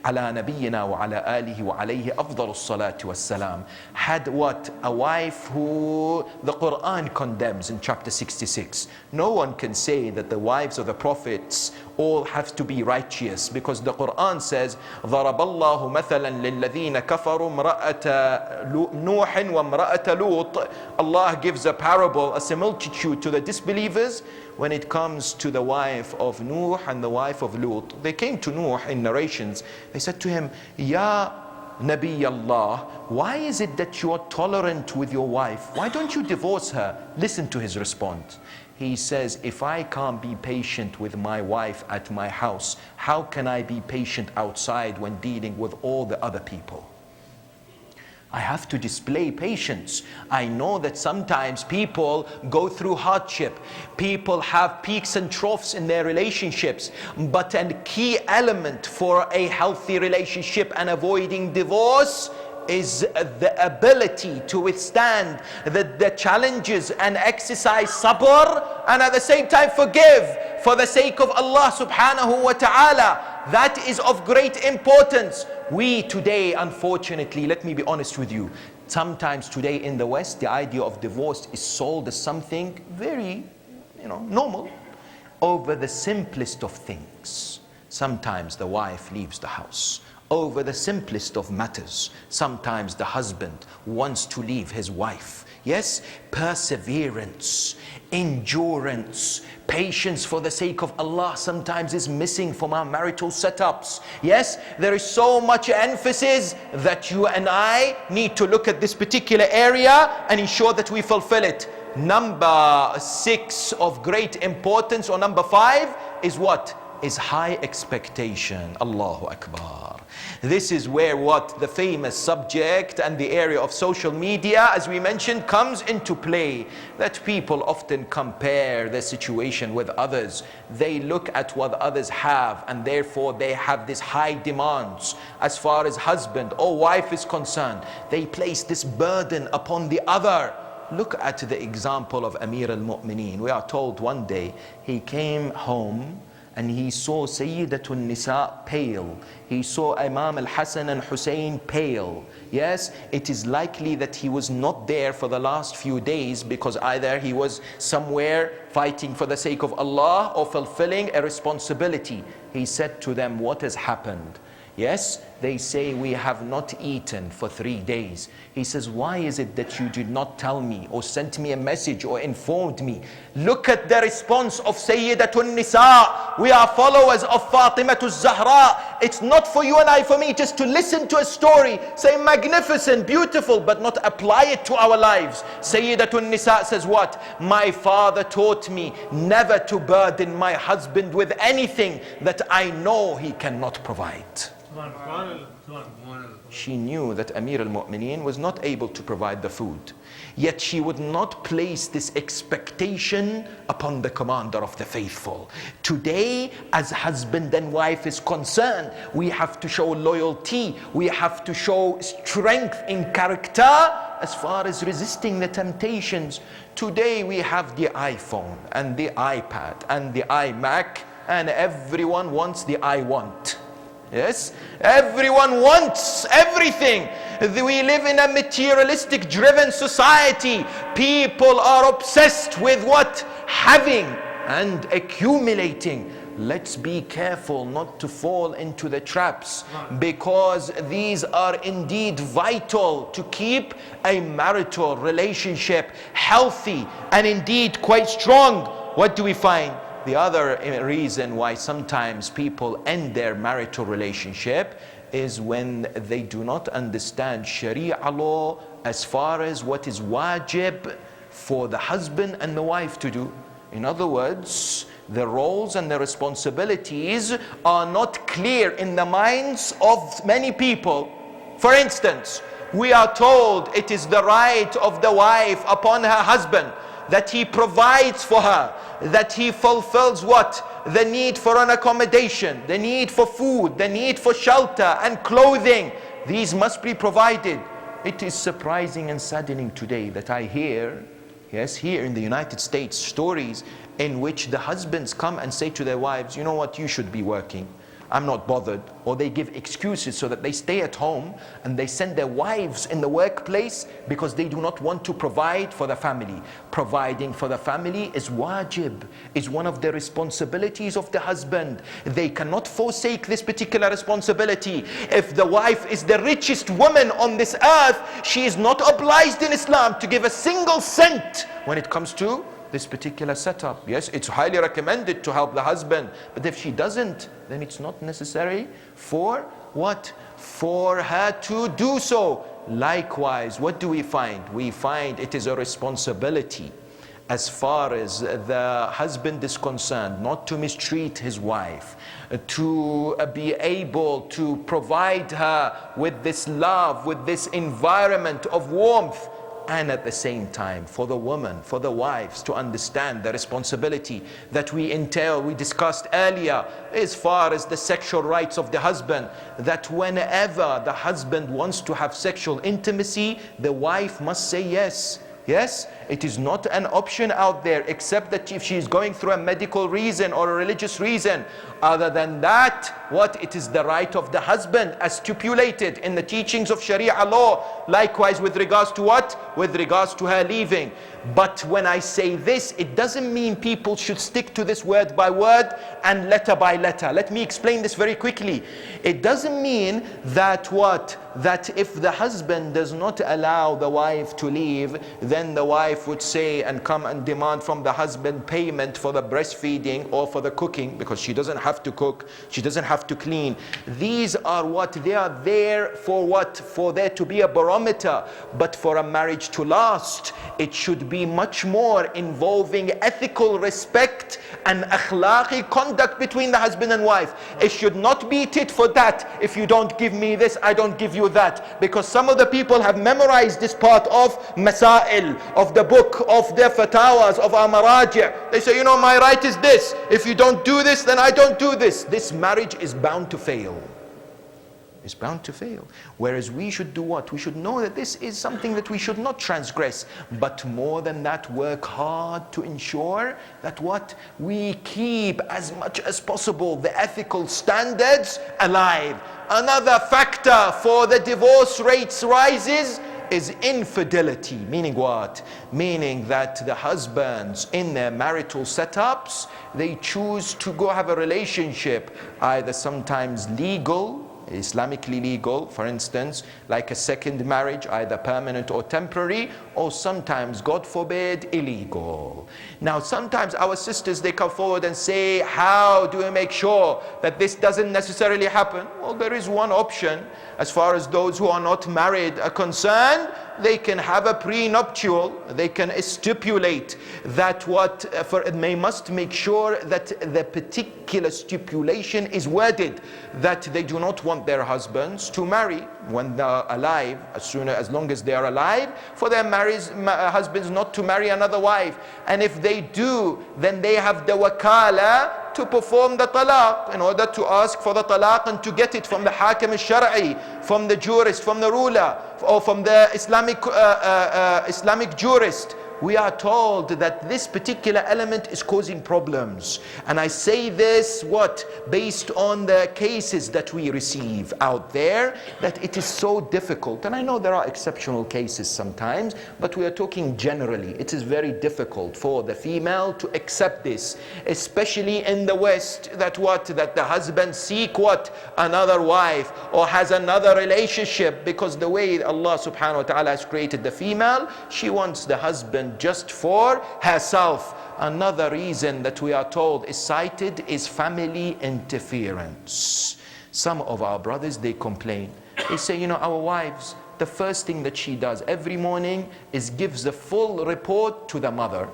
على نبينا وعلى آله وعليه أفضل الصلاة والسلام had what? A wife who the Quran condemns in chapter 66. No one can say that the wives of the prophets all have to be righteous, because the Quran says ضرب الله مثلا للذين كفروا امرأة نوح وامرأة لوط. Allah gives a parable, a similitude to the disbelievers when it comes to the wife of Nuh and the wife of Lut. They came to Nuh in narrations. They said to him, Ya Nabi Allah, why is it that you are tolerant with your wife? Why don't you divorce her? Listen to his response. He says, if I can't be patient with my wife at my house, how can I be patient outside when dealing with all the other people? I have to display patience. I know that sometimes people go through hardship. People have peaks and troughs in their relationships. But a key element for a healthy relationship and avoiding divorce is the ability to withstand the challenges and exercise sabr, and at the same time forgive for the sake of Allah subhanahu wa ta'ala. That is of great importance. We today, unfortunately, let me be honest with you, sometimes today in the West, the idea of divorce is sold as something very, normal, over the simplest of things. Sometimes the wife leaves the house over the simplest of matters. Sometimes the husband wants to leave his wife. Yes, perseverance, endurance, patience for the sake of Allah sometimes is missing from our marital setups. Yes, there is so much emphasis that you and I need to look at this particular area and ensure that we fulfill it. Number 6 of great importance, or number 5, is what? Is high expectation. Allahu Akbar. This is where what the famous subject and the area of social media, as we mentioned, comes into play. That people often compare their situation with others. They look at what others have, and therefore they have this high demands. As far as husband or wife is concerned, they place this burden upon the other. look at the example of Amir al-Mu'mineen. We are told one day he came home and he saw Sayyidatun Nisa pale. He saw Imam al-Hasan and Hussein pale. Yes, it is likely that he was not there for the last few days because either he was somewhere fighting for the sake of Allah or fulfilling a responsibility. He said to them, what has happened? Yes, they say, we have not eaten for 3 days. He says, why is it that you did not tell me or sent me a message or informed me? Look at the response of Sayyidatun Nisa. We are followers of Fatimatul Zahra. It's not for you and I, for me, just to listen to a story, say magnificent, beautiful, but not apply it to our lives. Sayyidatun Nisa says what? My father taught me never to burden my husband with anything that I know he cannot provide. She knew that Amir al-Mu'mineen was not able to provide the food. Yet she would not place this expectation upon the commander of the faithful. Today, as husband and wife is concerned, we have to show loyalty. We have to show strength in character as far as resisting the temptations. Today we have the iPhone and the iPad and the iMac, and everyone wants the I want. Yes, everyone wants everything. We live in a materialistic driven society. People are obsessed with what? Having and accumulating. Let's be careful not to fall into the traps, because these are indeed vital to keep a marital relationship healthy and indeed quite strong. What do we find? The other reason why sometimes people end their marital relationship is when they do not understand Sharia law as far as what is wajib for the husband and the wife to do. In other words, the roles and the responsibilities are not clear in the minds of many people. For instance, we are told it is the right of the wife upon her husband that he provides for her, that he fulfills what? The need for an accommodation, the need for food, the need for shelter and clothing. These must be provided. It is surprising and saddening today that I hear, yes, here in the United States, stories in which the husbands come and say to their wives, you know what, you should be working. I'm not bothered. Or they give excuses so that they stay at home and they send their wives in the workplace because they do not want to provide for the family. Providing for the family is wajib, is one of the responsibilities of the husband. They cannot forsake this particular responsibility. If the wife is the richest woman on this earth, she is not obliged in Islam to give a single cent when it comes to this particular setup. Yes, it's highly recommended to help the husband, but if she doesn't, then it's not necessary for what? For her to do so. Likewise, what do we find? We find it is a responsibility as far as the husband is concerned, not to mistreat his wife, to be able to provide her with this love, with this environment of warmth. And at the same time, for the woman, for the wives to understand the responsibility that we entail, we discussed earlier, as far as the sexual rights of the husband, that whenever the husband wants to have sexual intimacy, the wife must say yes. Yes, it is not an option out there, except that if she is going through a medical reason or a religious reason. Other than that, what? It is the right of the husband as stipulated in the teachings of Sharia law. Likewise with regards to what? With regards to her leaving. But when I say this, it doesn't mean people should stick to this word by word and letter by letter. Let me explain this very quickly. It doesn't mean that what? That if the husband does not allow the wife to leave, then the wife would say and come and demand from the husband payment for the breastfeeding or for the cooking, because she doesn't have to cook, she doesn't have to clean. These are what? They are there for what? For there to be a barometer. But for a marriage to last, it should be much more involving ethical respect and akhlaqi conduct between the husband and wife. It should not be tit for tat. If you don't give me this, I don't give you that. Because some of the people have memorized this part of Masail, of the book, of their fatawas, of our maraji'. They say, you know, my right is this. If you don't do this, then I don't do this. This marriage is bound to fail. It's bound to fail. Whereas we should do what? We should know that this is something that we should not transgress. But more than that, work hard to ensure that what? We keep as much as possible the ethical standards alive. Another factor for the divorce rates rises is infidelity. Meaning what? Meaning that the husbands in their marital setups, they choose to go have a relationship, either sometimes legal, Islamically legal, for instance, like a second marriage, either permanent or temporary, or sometimes, God forbid, illegal. Now, sometimes our sisters, they come forward and say, how do we make sure that this doesn't necessarily happen? Well, there is one option. As far as those who are not married are concerned, they can have a prenuptial. They can stipulate that they must make sure that the particular stipulation is worded that they do not want their husbands to marry when they're alive, as long as they are alive, for their husbands not to marry another wife. And if they do, then they have the wakala to perform the talaq, in order to ask for the talaq and to get it from the hakim al-shar'i, from the jurist, from the ruler, or from the Islamic jurist. We are told that this particular element is causing problems. And I say this, based on the cases that we receive out there, that it is so difficult. And I know there are exceptional cases sometimes, but we are talking generally. It is very difficult for the female to accept this, especially in the West, that the husband seek another wife, or has another relationship, because the way Allah subhanahu wa ta'ala has created the female, she wants the husband just for herself. Another reason that we are told is cited is family interference. Some of our brothers, they complain. They say, our wives, the first thing that she does every morning is gives a full report to the mother.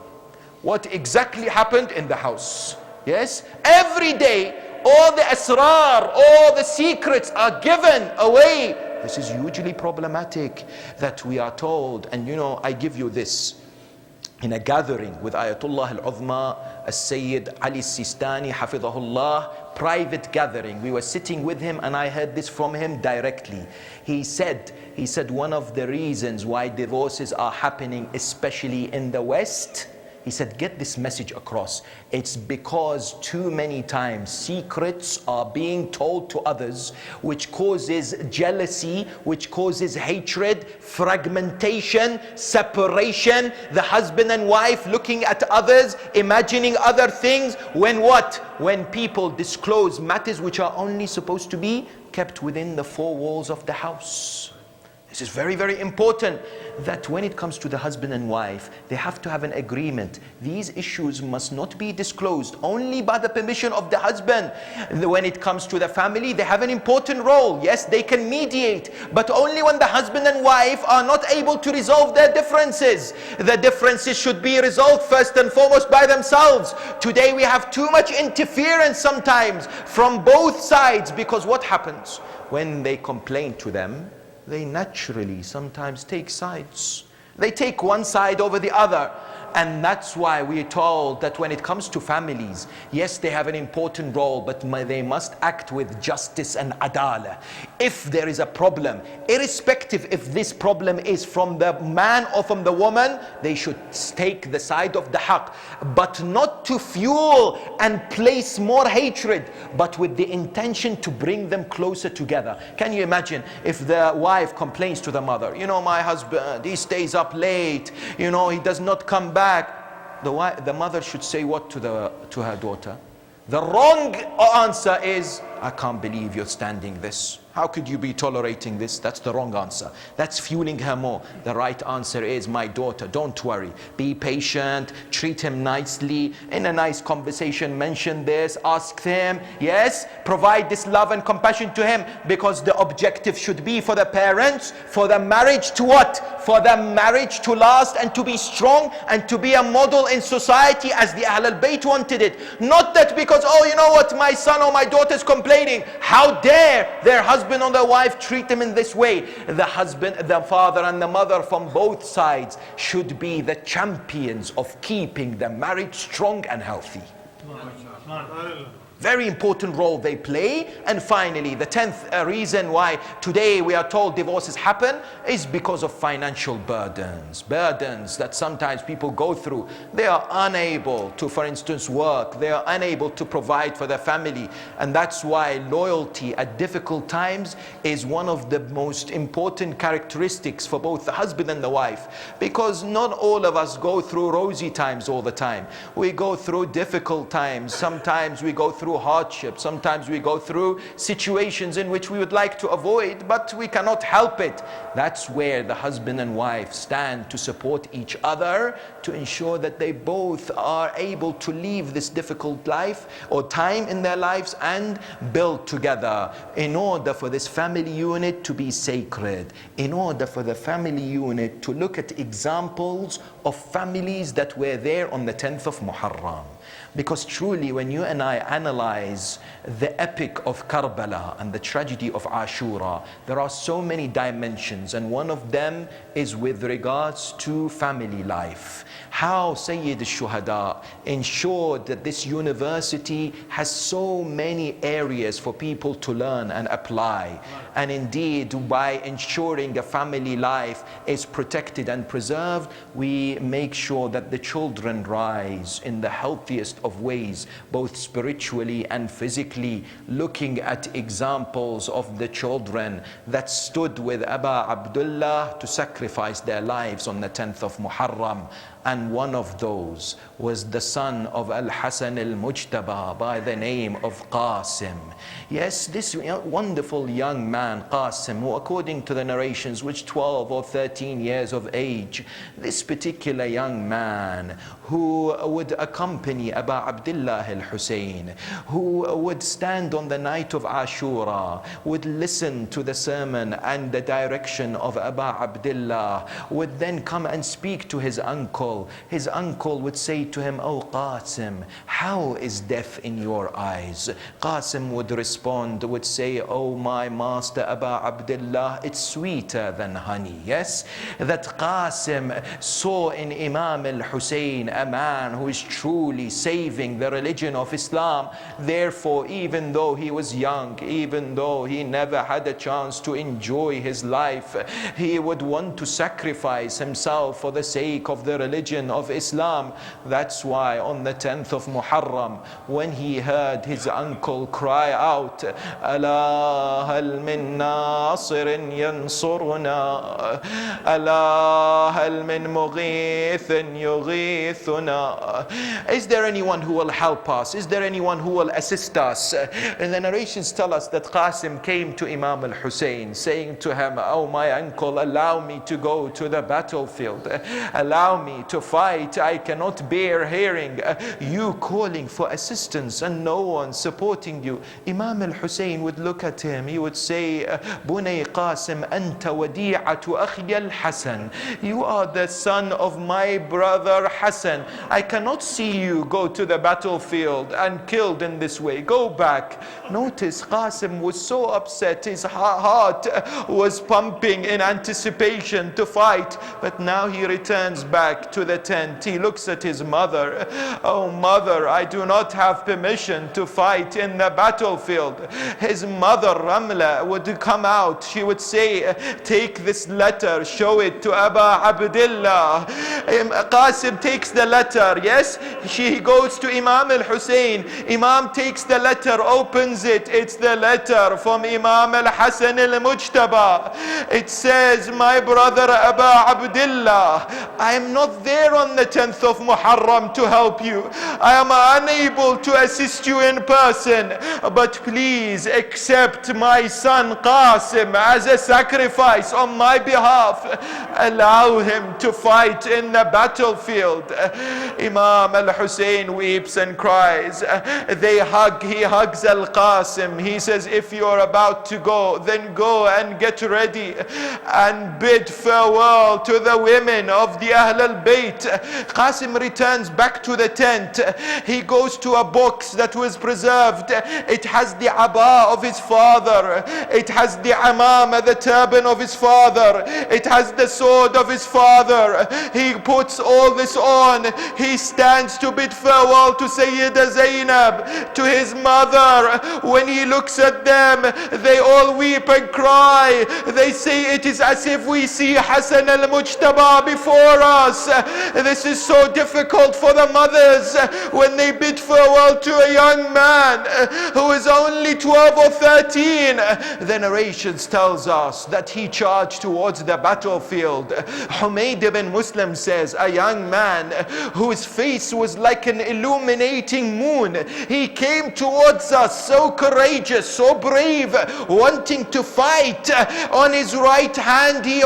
What exactly happened in the house. Yes? Every day, all the asrar, all the secrets are given away. This is hugely problematic, that we are told. And I give you this. In a gathering with Ayatollah al-Uzma, Al-Sayyid Ali Sistani, Hafidhahullah, private gathering. We were sitting with him and I heard this from him directly. He said one of the reasons why divorces are happening, especially in the West, he said, get this message across. It's because too many times secrets are being told to others, which causes jealousy, which causes hatred, fragmentation, separation, the husband and wife looking at others, imagining other things. When people disclose matters which are only supposed to be kept within the four walls of the house. This is very, very important, that when it comes to the husband and wife, they have to have an agreement. These issues must not be disclosed only by the permission of the husband. When it comes to the family, they have an important role. Yes, they can mediate, but only when the husband and wife are not able to resolve their differences. The differences should be resolved first and foremost by themselves. Today we have too much interference sometimes from both sides, because what happens? When they complain to them, they naturally sometimes take sides. They take one side over the other. And that's why we're told that when it comes to families, yes, they have an important role, but they must act with justice and adala. If there is a problem, irrespective if this problem is from the man or from the woman, they should take the side of the haqq, but not to fuel and place more hatred, but with the intention to bring them closer together. Can you imagine if the wife complains to the mother, my husband, he stays up late, he does not come back. The mother should say what to her daughter? The wrong answer is, I can't believe you're standing this. How could you be tolerating this? That's the wrong answer. That's fueling her more. The right answer is, my daughter, don't worry. Be patient, treat him nicely, in a nice conversation, mention this, ask him, yes, provide this love and compassion to him, because the objective should be for the parents, for the marriage to what? For the marriage to last and to be strong and to be a model in society as the Ahl al-Bayt wanted it. Not that because, my son or my daughter is complaining, how dare their husband or their wife treat them in this way. The husband, the father and the mother from both sides should be the champions of keeping the marriage strong and healthy. Very important role they play. And finally, the 10th reason why today we are told divorces happen is because of financial burdens. Burdens that sometimes people go through. They are unable to, for instance, work. They are unable to provide for their family. And that's why loyalty at difficult times is one of the most important characteristics for both the husband and the wife. Because not all of us go through rosy times all the time. We go through difficult times. Sometimes we go through hardship. Sometimes we go through situations in which we would like to avoid, but we cannot help it. That's where the husband and wife stand to support each other, to ensure that they both are able to leave this difficult life or time in their lives and build together, in order for this family unit to be sacred, in order for the family unit to look at examples of families that were there on the 10th of Muharram. Because truly, when you and I analyze the epic of Karbala and the tragedy of Ashura, there are so many dimensions, and one of them is with regards to family life. How Sayyid al-Shuhada ensured that this university has so many areas for people to learn and apply. And indeed, by ensuring a family life is protected and preserved, we make sure that the children rise in the healthiest of ways, both spiritually and physically, looking at examples of the children that stood with Aba Abdullah to sacrifice their lives on the 10th of Muharram. And one of those was the son of Al-Hasan al-Mujtaba by the name of Qasim. Yes, this wonderful young man, Qasim, who according to the narrations was 12 or 13 years of age. This particular young man who would accompany Aba Abdullah al-Hussein, who would stand on the night of Ashura, would listen to the sermon and the direction of Aba Abdullah, would then come and speak to his uncle. His uncle would say to him, "Oh Qasim, how is death in your eyes?" Qasim would respond, would say, "Oh my master Aba Abdullah, it's sweeter than honey." Yes, that Qasim saw in Imam al-Hussein a man who is truly saving the religion of Islam. Therefore, even though he was young, even though he never had a chance to enjoy his life, he would want to sacrifice himself for the sake of the religion of Islam. That's why on the 10th of Muharram, when he heard his uncle cry out, "Ala hal min nasirin yansuruna, ala hal min mughithin yughithuna," is there anyone who will help us? Is there anyone who will assist us? And the narrations tell us that Qasim came to Imam al-Hussein saying to him, "Oh my uncle, allow me to go to the battlefield. Allow me to fight. I cannot bear hearing you calling for assistance and no one supporting you." Imam al-Hussein would look at him. He would say, "Bunay Qasim, anta wadi'atu akhi al-Hasan." You are the son of my brother Hassan. I cannot see you go to the battlefield and killed in this way. Go back. Notice Qasim was so upset. His heart was pumping in anticipation to fight. But now he returns back to the tent. He looks at his mother. "Oh mother, I do not have permission to fight in the battlefield." His mother Ramla would come out. She would say, "Take this letter, show it to Aba Abdullah." Qasim takes the letter. Yes, she goes to Imam al-Hussein. Imam takes the letter, opens it. It's the letter from Imam al-Hasan al-Mujtaba. It says, "My brother Aba Abdullah, I am not there on the 10th of Muharram to help you. I am unable to assist you in person, but please accept my son Qasim as a sacrifice on my behalf. Allow him to fight in the battlefield." Imam al-Hussein weeps and cries. They hug. He hugs al-Qasim. He says, "If you're about to go, then go and get ready and bid farewell to the women of the Ahl al-Bayt." Qasim returns back to the tent. He goes to a box that was preserved. It has the aba of his father. It has the amama, the turban of his father. It has the sword of his father. He puts all this on. He stands to bid farewell to Sayyida Zainab, to his mother. When he looks at them, they all weep and cry. They say it is as if we see Hassan al-Mujtaba before us. This is so difficult for the mothers when they bid farewell to a young man who is only 12 or 13. The narrations tells us that he charged towards the battlefield. Humayd ibn Muslim says, a young man whose face was like an illuminating moon. He came towards us so courageous, so brave, wanting to fight. On his right hand he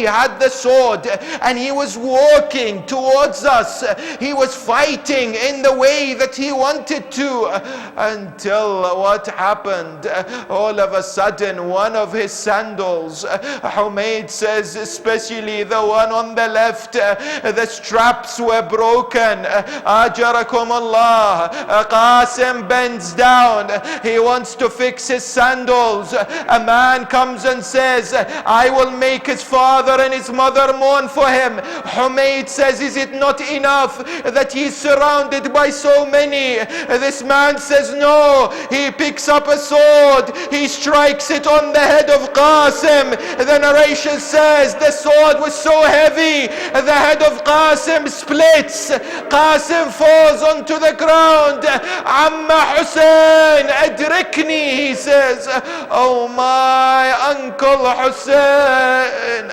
had the sword, and he was walking towards us. He was fighting in the way that he wanted to, until what happened? All of a sudden, one of his sandals, Humayd says, especially the one on the left, the straps were broken. Ajarakum Allah. Qasim bends down. He wants to fix his sandals. A man comes and says, I will make his father and his mother mourn for him. Humayd says, is it not enough that he's surrounded by so many? This man says, no. He picks up a sword. He strikes it on the head of Qasim. The narration says the sword was so heavy, the head of Qasim splits. Qasim falls onto the ground. Amma Hussein, adrikni, he says. Oh, my uncle Hussein,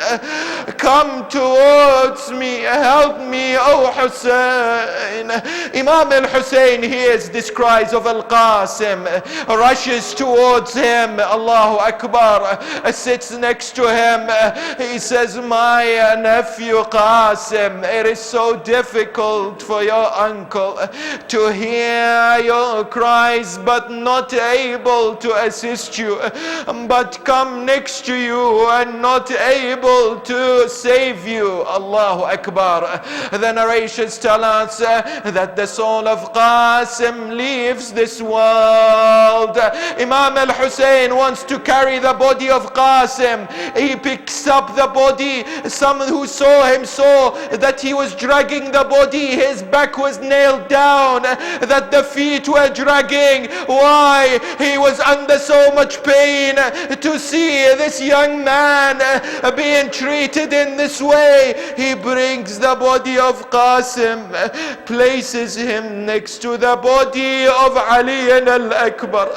come towards me, help me, oh Hussein. Imam al-Hussein hears these cries of al-Qasim, rushes towards him, Allahu Akbar, sits next to him. He says, my nephew Qasim, it is so difficult for your uncle to hear your cries but not able to assist you, but come next to you and not able to save you. Allahu Akbar. The narrations tell us that the soul of Qasim leaves this world. Imam al-Hussein wants to carry the body of Qasim. He picks up the body. Some who saw him saw that he was dragging the body. His back was nailed down, that the feet were dragging. Why? He was under so much pain to see this young man being treated in this way. He brings the body of Qasim, places him next to the body of Ali al-Akbar.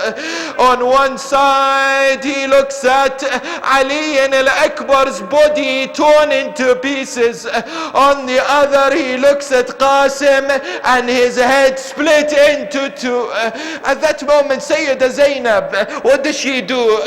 On one side he looks at Ali al-Akbar's body torn into pieces. On the other he looks at Qasim and his head split into two. At that moment Sayyida Zainab, what does she do?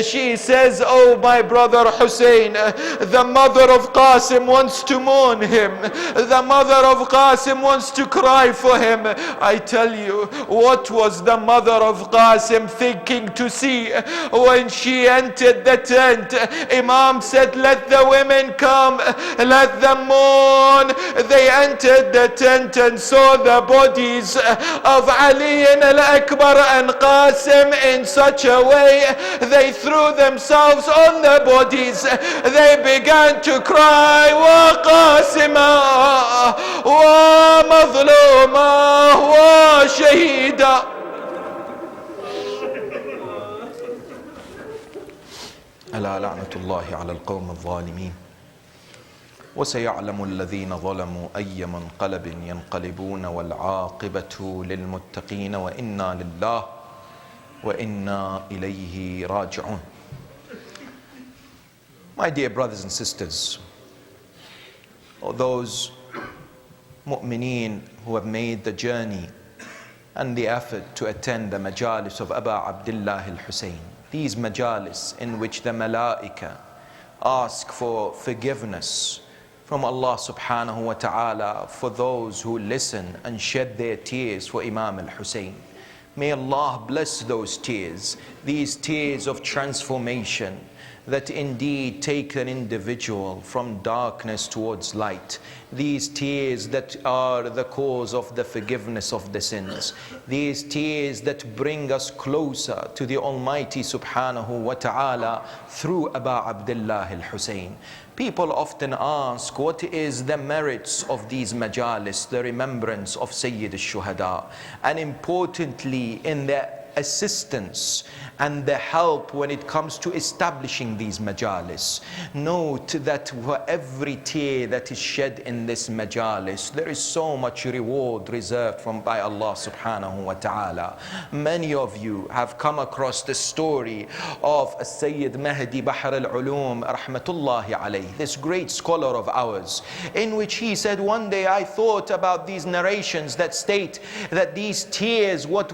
She says, oh my brother Hussein, the mother of Qasim wants to mourn him. The mother of Qasim wants to cry for him. I tell you, what was the mother of Qasim thinking to see when she entered the tent? Imam said, let the women come, let them mourn. They entered the tent and saw the bodies of Ali al-Akbar and Qasim in such a way, they threw themselves on the bodies. They began to cry, wa Qasima, wa mazluma, wa shahida. ألا لعنة الله على القوم الظالمين وسيعلم الذين ظلموا أي منقلب ينقلبون والعاقبة للمتقين وإنا لله وإنا إليه راجعون. My dear brothers and sisters, or those mu'mineen who have made the journey and the effort to attend the majalis of Aba Abdullah al-Hussein, these majalis in which the malaika ask for forgiveness from Allah subhanahu wa ta'ala for those who listen and shed their tears for Imam al-Hussein. May Allah bless those tears, these tears of transformation, that indeed take an individual from darkness towards light. These tears that are the cause of the forgiveness of the sins. These tears that bring us closer to the Almighty subhanahu wa ta'ala through Aba Abdullah al-Hussein. People often ask, what is the merits of these majalis, the remembrance of Sayyid al-Shuhada? And importantly, in the assistance and the help when it comes to establishing these majalis. Note that for every tear that is shed in this majalis, there is so much reward reserved by Allah subhanahu wa ta'ala. Many of you have come across the story of Sayyid Mahdi Bahr al-Ulum rahmatullahi alayh, this great scholar of ours, in which he said, one day I thought about these narrations that state that these tears would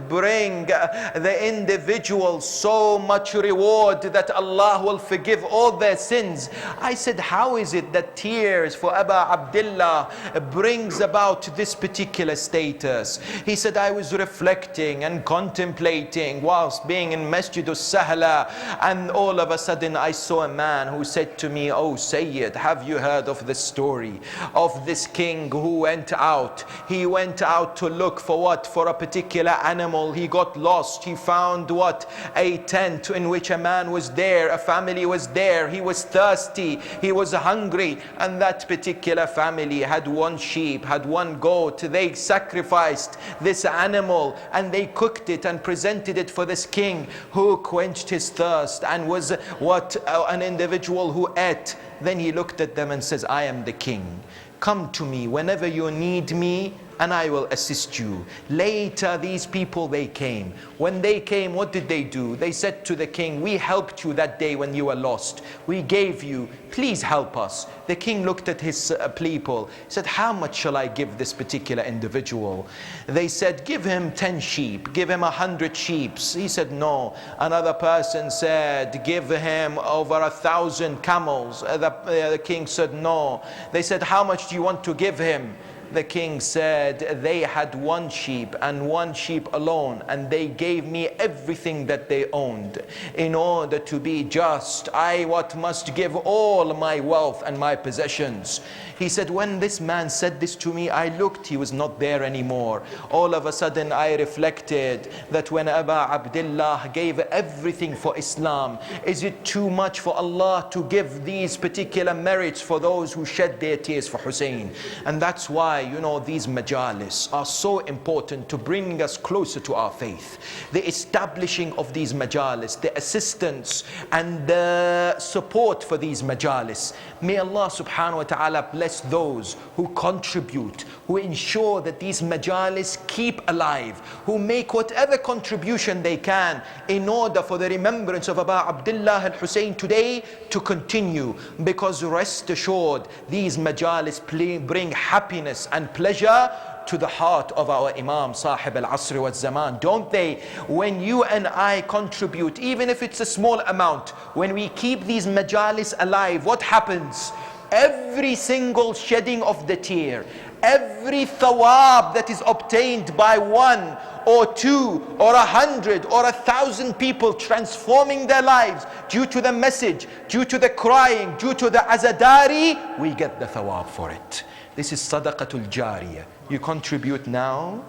bring the individual so much reward that Allah will forgive all their sins. I said, how is it that tears for Aba Abdullah brings about this particular status? He said, I was reflecting and contemplating whilst being in Masjid al-Sahla, and all of a sudden I saw a man who said to me, oh Sayyid, have you heard of the story of this king who went out? He went out to look for what? For a particular animal. He got lost. He found what? A tent in which a man was there, a family was there. He was thirsty, he was hungry, and that particular family had one sheep, had one goat. They sacrificed this animal and they cooked it and presented it for this king, who quenched his thirst and was an individual who ate. Then he looked at them and says, I am the king. Come to me whenever you need me and I will assist you. Later these people, they came. When they came, what did they do? They said to the king, we helped you that day when you were lost. We gave you, please help us. The king looked at his people, said, how much shall I give this particular individual? They said, give him 10 sheep, give him 100 sheep. He said, no. Another person said, give him over 1,000 camels. The king said, no. They said, how much do you want to give him? The king said, they had one sheep and one sheep alone, and they gave me everything that they owned. In order to be just, I must give all my wealth and my possessions. He said, when this man said this to me, I looked, he was not there anymore. All of a sudden I reflected that when Aba Abdullah gave everything for Islam, is it too much for Allah to give these particular merits for those who shed their tears for Hussein? And that's why, these majalis are so important to bringing us closer to our faith. The establishing of these majalis, the assistance and the support for these majalis. May Allah subhanahu wa ta'ala bless those who contribute, who ensure that these majalis keep alive, who make whatever contribution they can in order for the remembrance of Aba Abdullah al-Hussein today to continue. Because rest assured, these majalis bring happiness and pleasure to the heart of our Imam Sahib al-Asr wa Zaman, don't they? When you and I contribute, even if it's a small amount, when we keep these majalis alive, what happens? Every single shedding of the tear, every thawab that is obtained by 1 or 2 or 100 or 1,000 people transforming their lives due to the message, due to the crying, due to the azadari, we get the thawab for it. This is sadaqatul jariyah. You contribute now,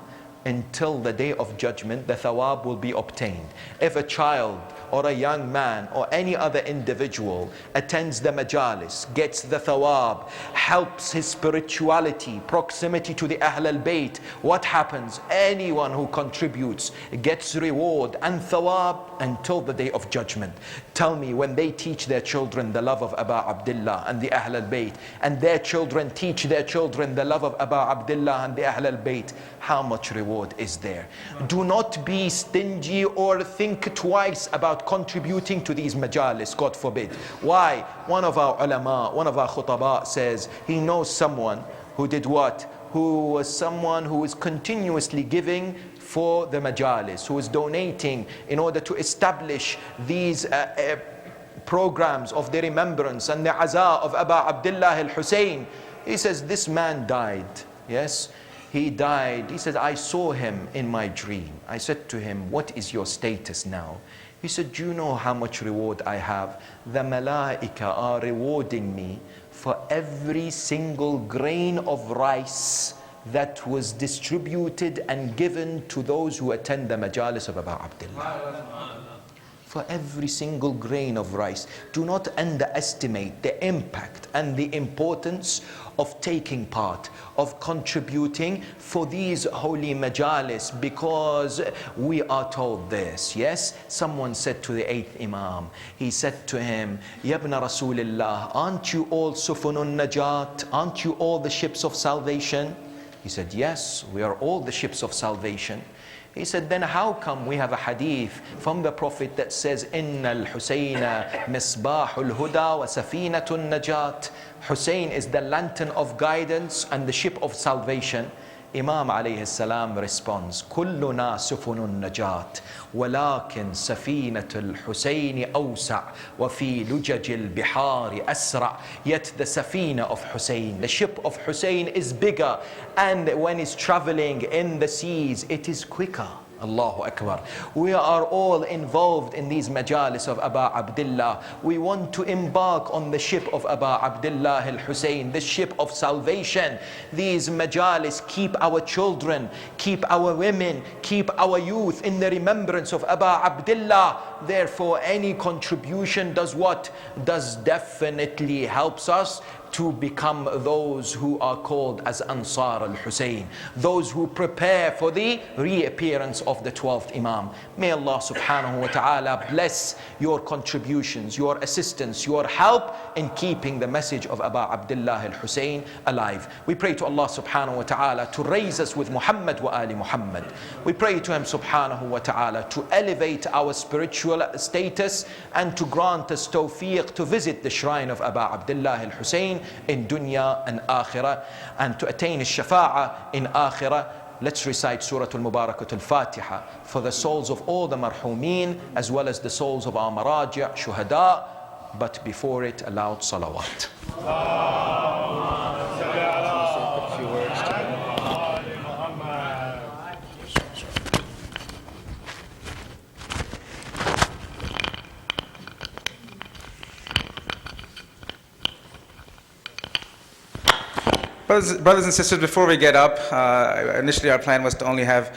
until the day of judgment, the thawab will be obtained. If a child or a young man or any other individual attends the majalis, gets the thawab, helps his spirituality, proximity to the Ahl al-Bayt, what happens? Anyone who contributes gets reward and thawab until the day of judgment. Tell me, when they teach their children the love of Aba Abdullah and the Ahl al-Bayt, and their children teach their children the love of Aba Abdullah and the Ahl al-Bayt, how much reward is there? Do not be stingy or think twice about contributing to these majalis, God forbid. Why? One of our ulama, one of our khutaba says he knows someone who did what? Who was someone who is continuously giving for the majalis, who is donating in order to establish these programs of the remembrance and the aza of Aba Abdullah al-Hussein. He says, this man died. Yes, he died. He says, I saw him in my dream. I said to him, what is your status now? He said, do you know how much reward I have? The malaika are rewarding me for every single grain of rice that was distributed and given to those who attend the majalis of Abu Abdullah. For every single grain of rice. Do not underestimate the impact and the importance of taking part, of contributing for these holy majalis, because we are told this. Yes, someone said to the 8th Imam, he said to him, Yabna Rasulillah, aren't you all sufunun najat? Aren't you all the ships of salvation? He said, yes, we are all the ships of salvation. He said, then how come we have a hadith from the Prophet that says, Inna al-Husayna misbahul huda wa safinatun najat. Hussein is the lantern of guidance and the ship of salvation. Imam alayhi salam responds, Kulluna sufunun najat, walakin safinatul Husayni awsa' wa fi lujajil bihari asra'. Yet the safina of Hussein, the ship of Hussein is bigger, and when it's traveling in the seas, it is quicker. Allahu Akbar. We are all involved in these majalis of Aba Abdullah. We want to embark on the ship of Aba Abdullah al-Hussein, the ship of salvation. These majalis keep our children, keep our women, keep our youth in the remembrance of Aba Abdullah. Therefore, any contribution does what? Does definitely helps us to become those who are called as Ansar al-Hussein, those who prepare for the reappearance of the 12th Imam. May Allah subhanahu wa ta'ala bless your contributions, your assistance, your help in keeping the message of Aba Abdullah al-Hussein alive. We pray to Allah subhanahu wa ta'ala to raise us with Muhammad wa Ali Muhammad. We pray to him subhanahu wa ta'ala to elevate our spiritual status and to grant us tawfiq to visit the shrine of Aba Abdullah al-Hussein in dunya and akhirah, and to attain shafa'a in akhirah. Let's recite Surah Al-Mubarakah Al-Fatiha for the souls of all the marhumeen as well as the souls of our maraji' shuhada, but before it, a loud salawat. Brothers and sisters, before we get up, initially our plan was to only have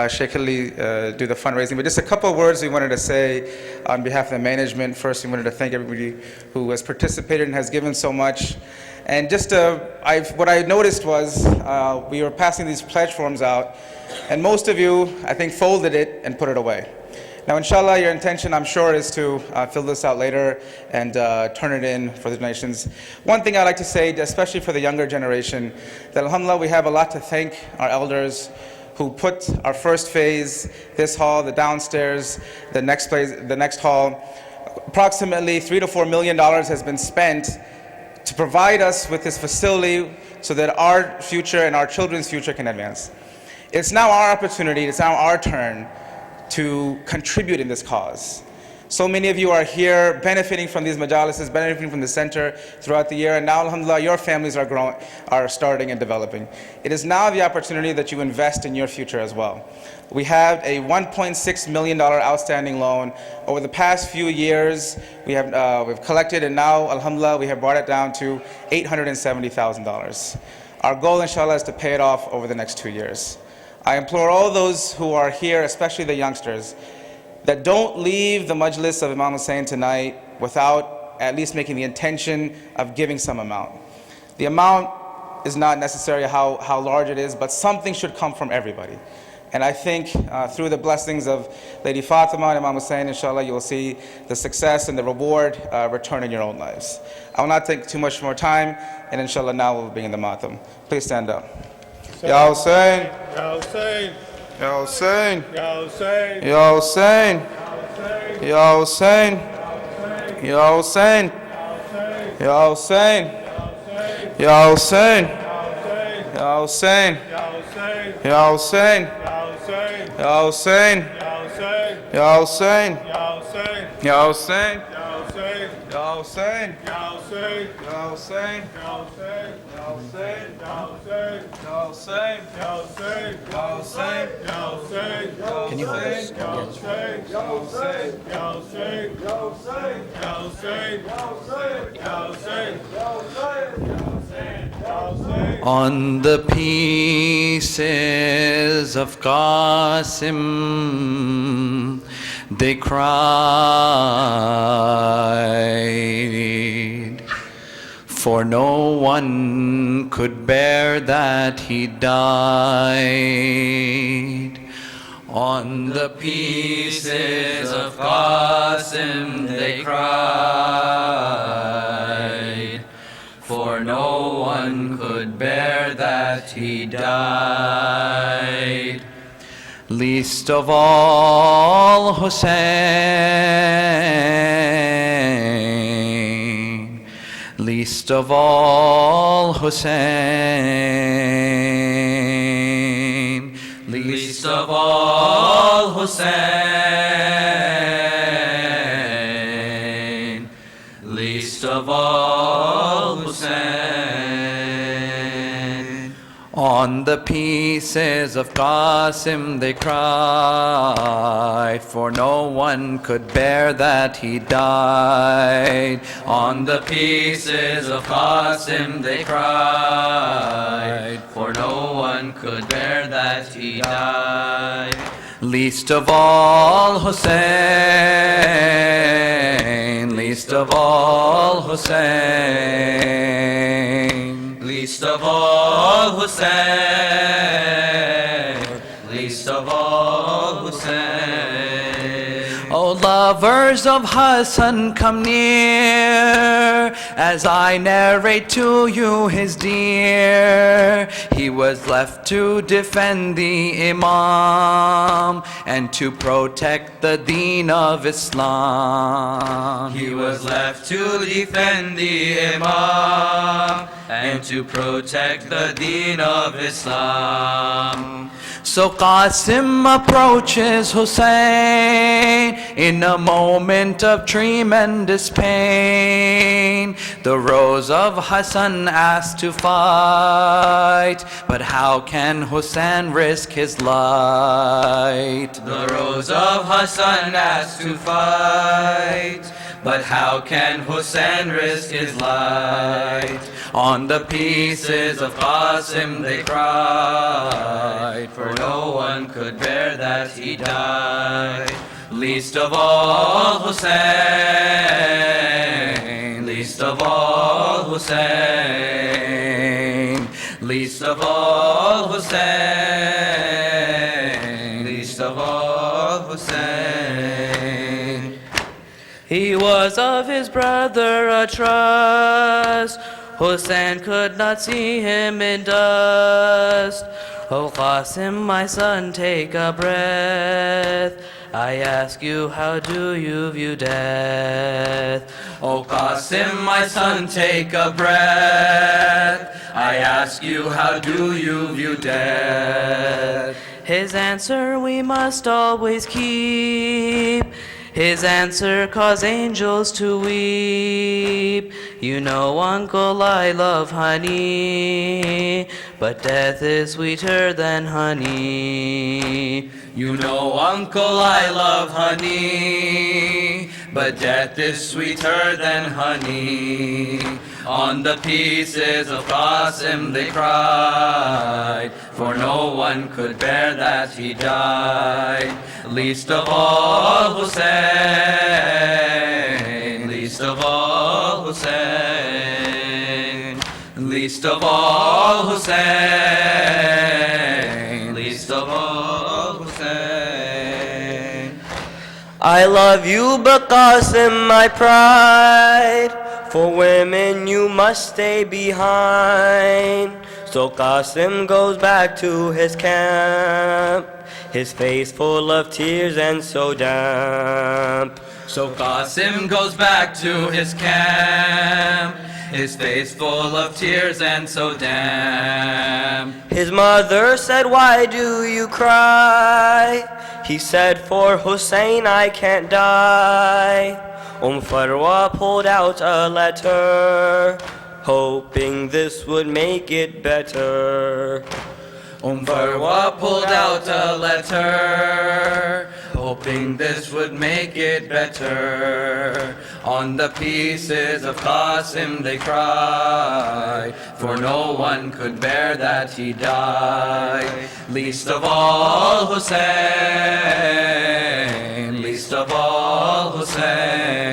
Sheikh Ali do the fundraising, but just a couple of words we wanted to say on behalf of the management. First, we wanted to thank everybody who has participated and has given so much. And just what I noticed was we were passing these pledge forms out, and most of you, I think, folded it and put it away. Now, inshallah, your intention, I'm sure, is to fill this out later and turn it in for the donations. One thing I'd like to say, especially for the younger generation, that alhamdulillah, we have a lot to thank our elders who put our first phase, this hall, the downstairs, the next hall. Approximately $3 to $4 million has been spent to provide us with this facility so that our future and our children's future can advance. It's now our opportunity, it's now our turn to contribute in this cause. So many of you are here benefiting from these majalises, benefiting from the center throughout the year, and now alhamdulillah your families are starting and developing. It is now the opportunity that you invest in your future as well. We have a $1.6 million outstanding loan. Over the past few years, we've collected, and now alhamdulillah we have brought it down to $870,000. Our goal inshallah is to pay it off over the next 2 years. I implore all those who are here, especially the youngsters, that don't leave the majlis of Imam Hussein tonight without at least making the intention of giving some amount. The amount is not necessarily how large it is, but something should come from everybody. And I think through the blessings of Lady Fatima and Imam Hussein, inshallah, you will see the success and the reward return in your own lives. I will not take too much more time, and inshallah now we'll begin the matam. Please stand up. Ya Hussein, Ya Hussein, Ya Hussein, Ya Hussein, Ya Hussein, Ya Hussein, Ya Hussein, Ya Hussein, Ya Hussein, Ya Hussein, Ya Hussein, Ya Hussein, Ya Hussein, Ya Hussein, Ya Hussein, Ya Hussein, Ya Hussein, Ya Ya Hussein, Ya Hussein, Ya Hussein, Ya Hussein, Ya Hussein, Ya Hussein, Ya Hussein, Ya Hussein, Ya Hussein, Ya Hussein, Can you hold this? Ya Hussein, Ya Hussein, Ya Hussein, Ya Hussein, Ya Hussein, Ya Hussein, Ya Hussein. On the pieces of Qasim, they cried, for no one could bear that he died. On the pieces of Qasim, they cried, for no one could bear that he died. Least of all Hussein, least of all Hussein, least of all Hussein, least of all Hussein. On the pieces of Qasim they cried, for no one could bear that he died. On the pieces of Qasim they cried, for no one could bear that he died. Least of all Hussein, least of all Hussein, least of all Hussein, least of all Hussein. O lovers of Hassan, come near as I narrate to you his dear. He was left to defend the Imam and to protect the deen of Islam. He was left to defend the Imam and to protect the deen of Islam. So Qasim approaches Hussein in a moment of tremendous pain. The rose of Hassan asked to fight, but how can Hussein risk his life? The rose of Hassan asked to fight, but how can Hussein risk his life? On the pieces of Qasim they cried, for no one could bear that he died. Least of all Hussein, least of all Hussein, least of all Hussein, least of all Hussein. He was of his brother a trust. Hussein could not see him in dust. O Qasim, my son, take a breath. I ask you, how do you view death? O Qasim, my son, take a breath. I ask you, how do you view death? His answer we must always keep. His answer caused angels to weep. You know, uncle, I love honey, but death is sweeter than honey. You know, uncle, I love honey, but death is sweeter than honey. On the pieces of Qasim they cried, for no one could bear that he died. Least of all Hussein, least of all Hussein, least of all Hussein, least of all Hussein. I love you, but Qasim, my pride. For women you must stay behind. So Qasim goes back to his camp, his face full of tears and so damp. So Qasim goes back to his camp, his face full of tears and so damp. His mother said, why do you cry? He said, for Hussein I can't die. Farwa pulled out a letter, hoping this would make it better. Farwa pulled out a letter, hoping this would make it better. On the pieces of Qasim they cried, for no one could bear that he died. Least of all Hussein, least of all Hussein,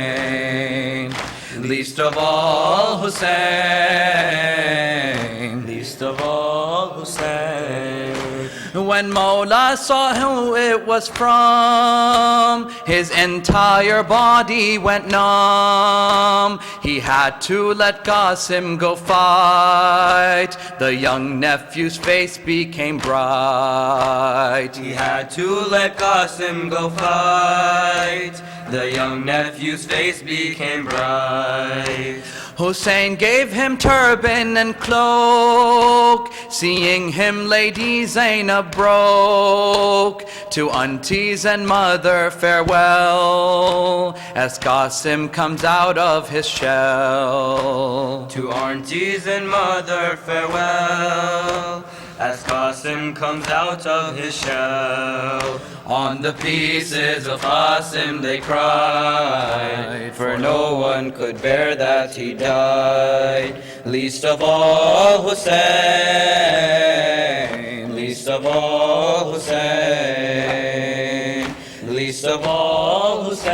least of all Hussein, least of all Hussein. When Mawla saw who it was from, his entire body went numb. He had to let Qasim go fight. The young nephew's face became bright. He had to let Qasim go fight. The young nephew's face became bright. Hussein gave him turban and cloak. Seeing him, Lady Zainab broke. To aunties and mother, farewell, as Qasim comes out of his shell. To aunties and mother, farewell, as Qasim comes out of his shell. On the pieces of Qasim they cried, for no one could bear that he died. Least of all Hussein, least of all Hussein, least of all Hussein,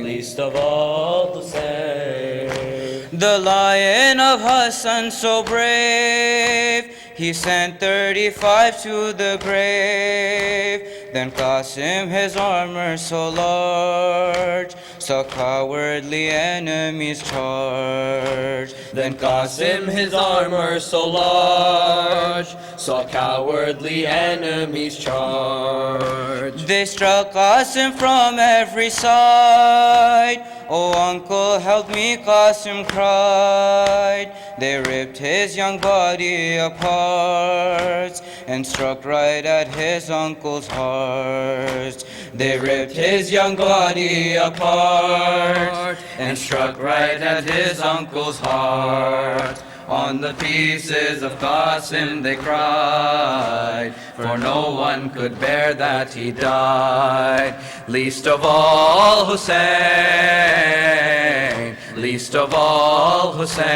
least of all Hussein. The lion of Hassan so brave, he sent 35 to the grave. Then Qasim, his armor so large, saw cowardly enemies charge. Then Qasim, his armor so large, saw cowardly enemies charge. They struck Qasim from every side. Oh, uncle, help me, Qasim cried. They ripped his young body apart and struck right at his uncle's heart. They ripped his young body apart and struck right at his uncle's heart. On the pieces of Qasim they cried, for no one could bear that he died. Least of all Hussein, least of all Hussein,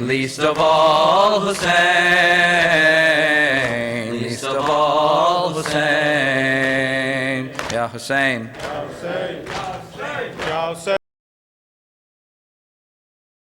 least of all Hussein, least of all Hussein. Ya Hussein. Ya Hussein.